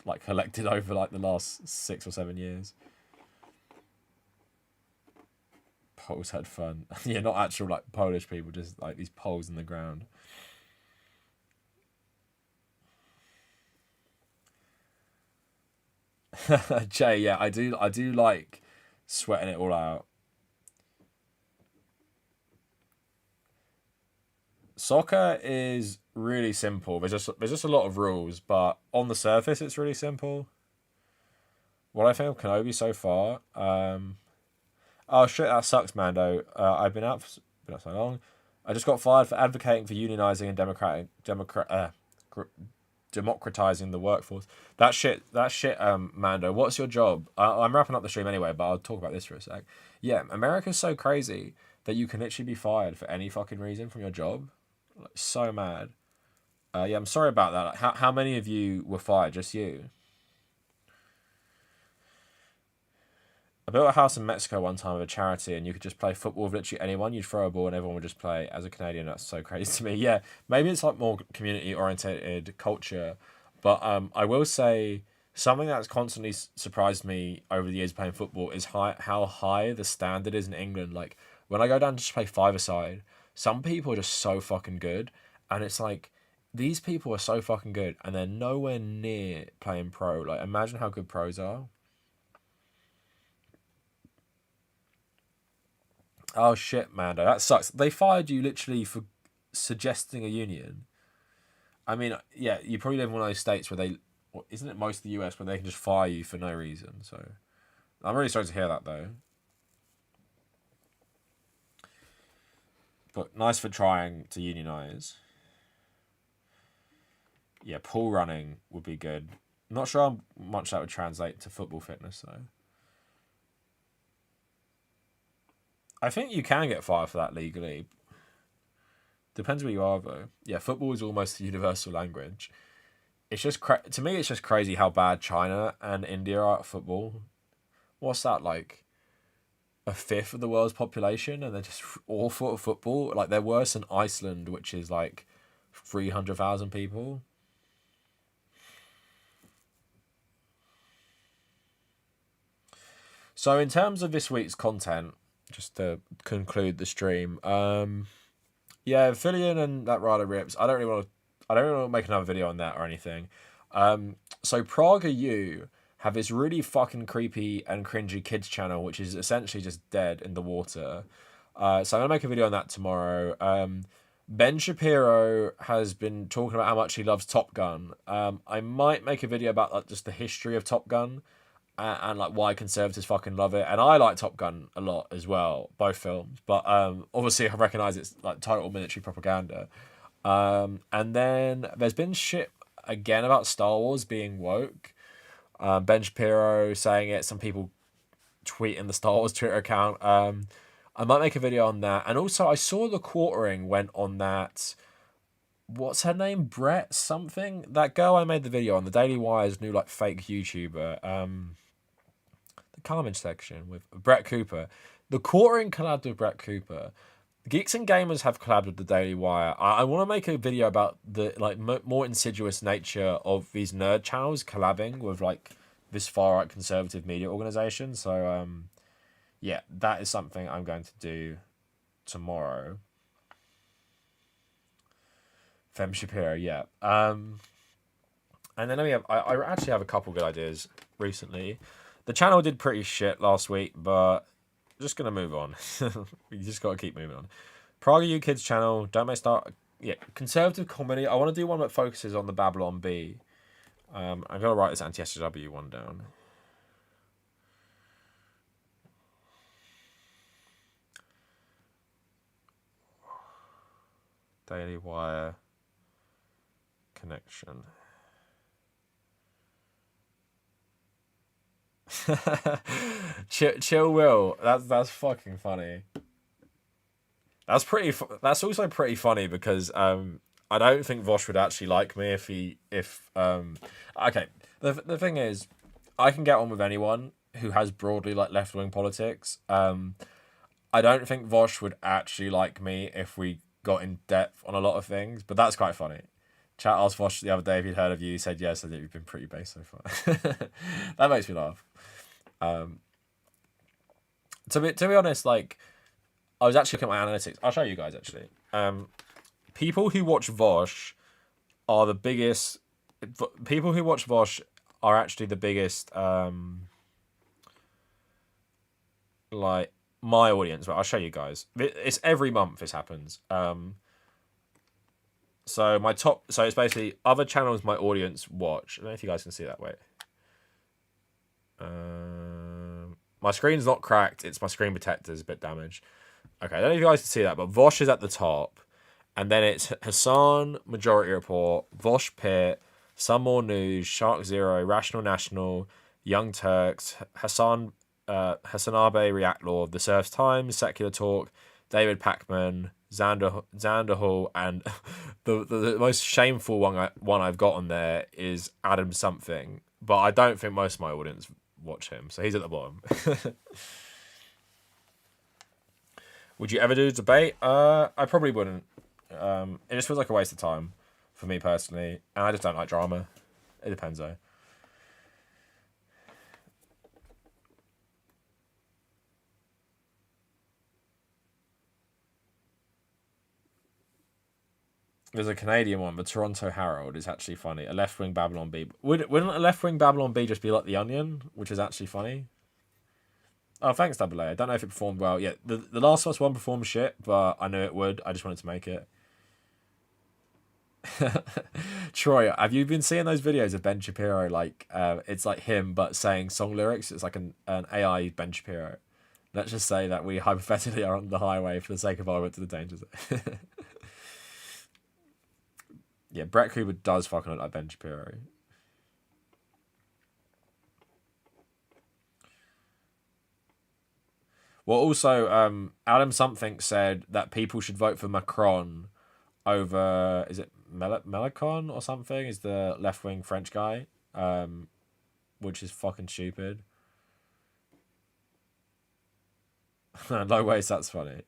like collected over like the last 6 or 7 years. Poles had fun. Yeah, not actual like Polish people, just like these poles in the ground. Jay, yeah, I do like sweating it all out. Soccer is really simple. There's just a lot of rules, but on the surface it's really simple. What I think of Kenobi so far, oh shit, that sucks, Mando. I've been out so long. I just got fired for advocating for unionizing and democratizing the workforce. That shit, Mando. What's your job? I'm wrapping up the stream anyway, but I'll talk about this for a sec. Yeah, America's so crazy that you can literally be fired for any fucking reason from your job. Like, so mad. Yeah, I'm sorry about that. How many of you were fired? Just you? I built a house in Mexico one time with a charity, and you could just play football with literally anyone. You'd throw a ball, and everyone would just play. As a Canadian, that's so crazy to me. Yeah, maybe it's like more community oriented culture, but I will say something that's constantly surprised me over the years playing football is how high the standard is in England. Like when I go down to just play five-a-side, some people are just so fucking good, and it's like these people are so fucking good, and they're nowhere near playing pro. Like imagine how good pros are. Oh shit, Mando, that sucks. They fired you literally for suggesting a union. I mean, yeah, you probably live in one of those states where they, isn't it most of the US where they can just fire you for no reason. So I'm really sorry to hear that though. But nice for trying to unionize. Yeah, pool running would be good. Not sure how much that would translate to football fitness though. I think you can get fired for that legally. Depends where you are though. Yeah, football is almost a universal language. It's just to me, it's just crazy how bad China and India are at football. What's that like? A fifth of the world's population, and they're just awful at football. Like they're worse than Iceland, which is like 300,000 people. So in terms of this week's content, just to conclude the stream, yeah, Philion and that Ryder Rips. I don't really want to make another video on that or anything. So Praga U have this really fucking creepy and cringy kids channel, which is essentially just dead in the water. So I'm gonna make a video on that tomorrow. Ben Shapiro has been talking about how much he loves Top Gun. I might make a video about like just the history of Top Gun and like why conservatives fucking love it. And I like Top Gun a lot as well, both films. But obviously I recognise it's like total military propaganda. And then there's been shit again about Star Wars being woke. Ben Shapiro saying it, some people tweeting the Star Wars Twitter account. I might make a video on that. And also I saw the quartering went on that, what's her name? Brett something? That girl I made the video on, the Daily Wire's new like fake YouTuber. The comment section with Brett Cooper. The quartering collabed with Brett Cooper. Geeks and Gamers have collabed with the Daily Wire. I want to make a video about the like more insidious nature of these nerd channels collabing with like this far right conservative media organization. So yeah, that is something I'm going to do tomorrow. Fem Shapiro, yeah. And then I actually have a couple good ideas recently. The channel did pretty shit last week, but just gonna move on. You just gotta keep moving on. Praga U Kids channel. Don't make start. Yeah, conservative comedy. I want to do one that focuses on the Babylon Bee. I'm gonna write this anti-SJW one down. Daily Wire connection. Chill Will. That's fucking funny. That's pretty. That's also pretty funny because I don't think Vosh would actually like me if okay. The thing is, I can get on with anyone who has broadly like left wing politics. I don't think Vosh would actually like me if we got in depth on a lot of things, but that's quite funny. Chat asked Vosh the other day if he'd heard of you. He said yes. I think you've been pretty base so far. That makes me laugh. To be honest, like I was actually looking at my analytics. I'll show you guys actually. People who watch Vosh are the biggest. People who watch Vosh are actually the biggest. Like my audience. But I'll show you guys. It's every month this happens. So my top. So it's basically other channels my audience watch. I don't know if you guys can see that. Wait. My screen's not cracked. It's my screen protector's a bit damaged. Okay, I don't know if you guys can see that, but Vosh is at the top. And then it's Hassan, Majority Report, Vosh Pit, Some More News, Shark Zero, Rational National, Young Turks, Hassanabe React Law, The Surf's Times, Secular Talk, David Packman, Xander Hall, and the most shameful one I've got on there is Adam something. But I don't think most of my audience watch him, so he's at the bottom. Would you ever do a debate? I probably wouldn't. It just feels like a waste of time for me personally, and I just don't like drama. It depends though. There's a Canadian one, the Toronto Herald is actually funny. A left-wing Babylon Bee. Wouldn't a left-wing Babylon Bee just be like The Onion, which is actually funny? Oh, thanks, Double A. I don't know if it performed well. Yeah, the Last of Us one performed shit, but I knew it would. I just wanted to make it. Troy, have you been seeing those videos of Ben Shapiro? Like, it's like him, but saying song lyrics. It's like an AI Ben Shapiro. Let's just say that we hypothetically are on the highway for the sake of argument to the danger zone. Yeah, Brett Cooper does fucking look like Ben Shapiro. Well, also, Adam something said that people should vote for Macron over, is it Melicon or something? Is the left-wing French guy, which is fucking stupid. No ways, that's funny.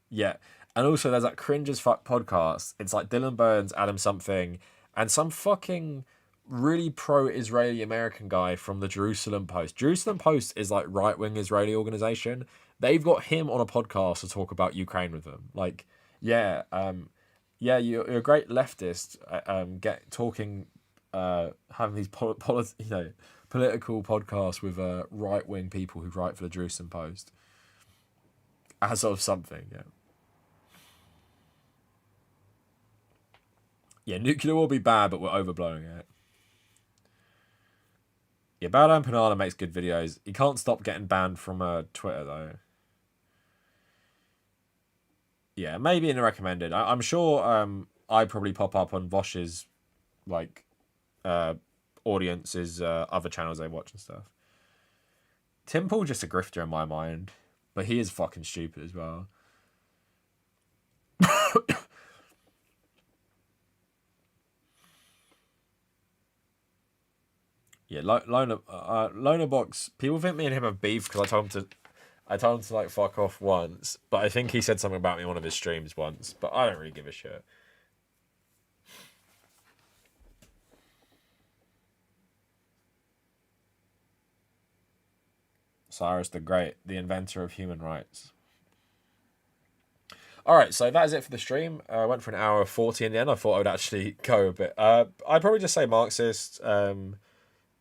Yeah. And also, there's that cringe as fuck podcast. It's like Dylan Burns, Adam something, and some fucking really pro-Israeli American guy from the Jerusalem Post. Jerusalem Post is like right-wing Israeli organization. They've got him on a podcast to talk about Ukraine with them. Like, yeah, you're a great leftist. Having these political podcasts with right-wing people who write for the Jerusalem Post. As of something, yeah. Yeah, nuclear will be bad, but we're overblowing it. Yeah, Bowdown Panada makes good videos. He can't stop getting banned from Twitter, though. Yeah, maybe in the recommended. I'm sure I probably pop up on Vosh's, like, audience's other channels they watch and stuff. Tim Paul just a grifter in my mind, but he is fucking stupid as well. Yeah, Loner Box. People think me and him have beef because I told him to like fuck off once, but I think he said something about me on one of his streams once. But I don't really give a shit. Cyrus the Great, the inventor of human rights. All right, so that is it for the stream. I went for an hour 40 in the end. I thought I would actually go a bit. I'd probably just say Marxist.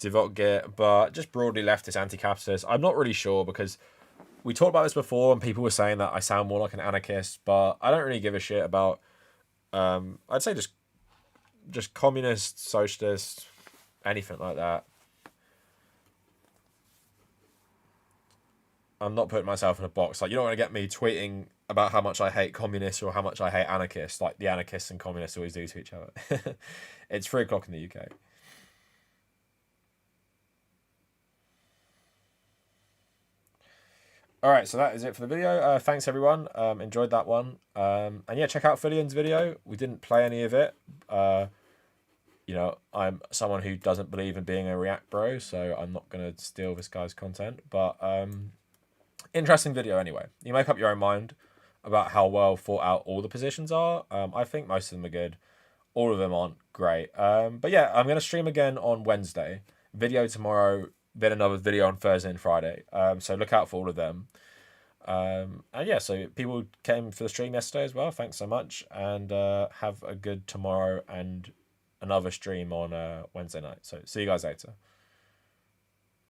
Devotgit, but just broadly leftist, anti-capitalist. I'm not really sure because we talked about this before and people were saying that I sound more like an anarchist, but I don't really give a shit about I'd say just communist, socialist, anything like that. I'm not putting myself in a box. Like, you're not going to get me tweeting about how much I hate communists or how much I hate anarchists, like the anarchists and communists always do to each other. It's 3:00 in the UK. All right, so that is it for the video. Thanks, everyone. Enjoyed that one. And yeah, check out Philion's video. We didn't play any of it. I'm someone who doesn't believe in being a React bro, so I'm not going to steal this guy's content. But interesting video anyway. You make up your own mind about how well thought out all the positions are. I think most of them are good. All of them aren't great. But yeah, I'm going to stream again on Wednesday. Video tomorrow. Then another video on Thursday and Friday. So look out for all of them. And yeah, so people came for the stream yesterday as well. Thanks so much. And have a good tomorrow and another stream on Wednesday night. So see you guys later.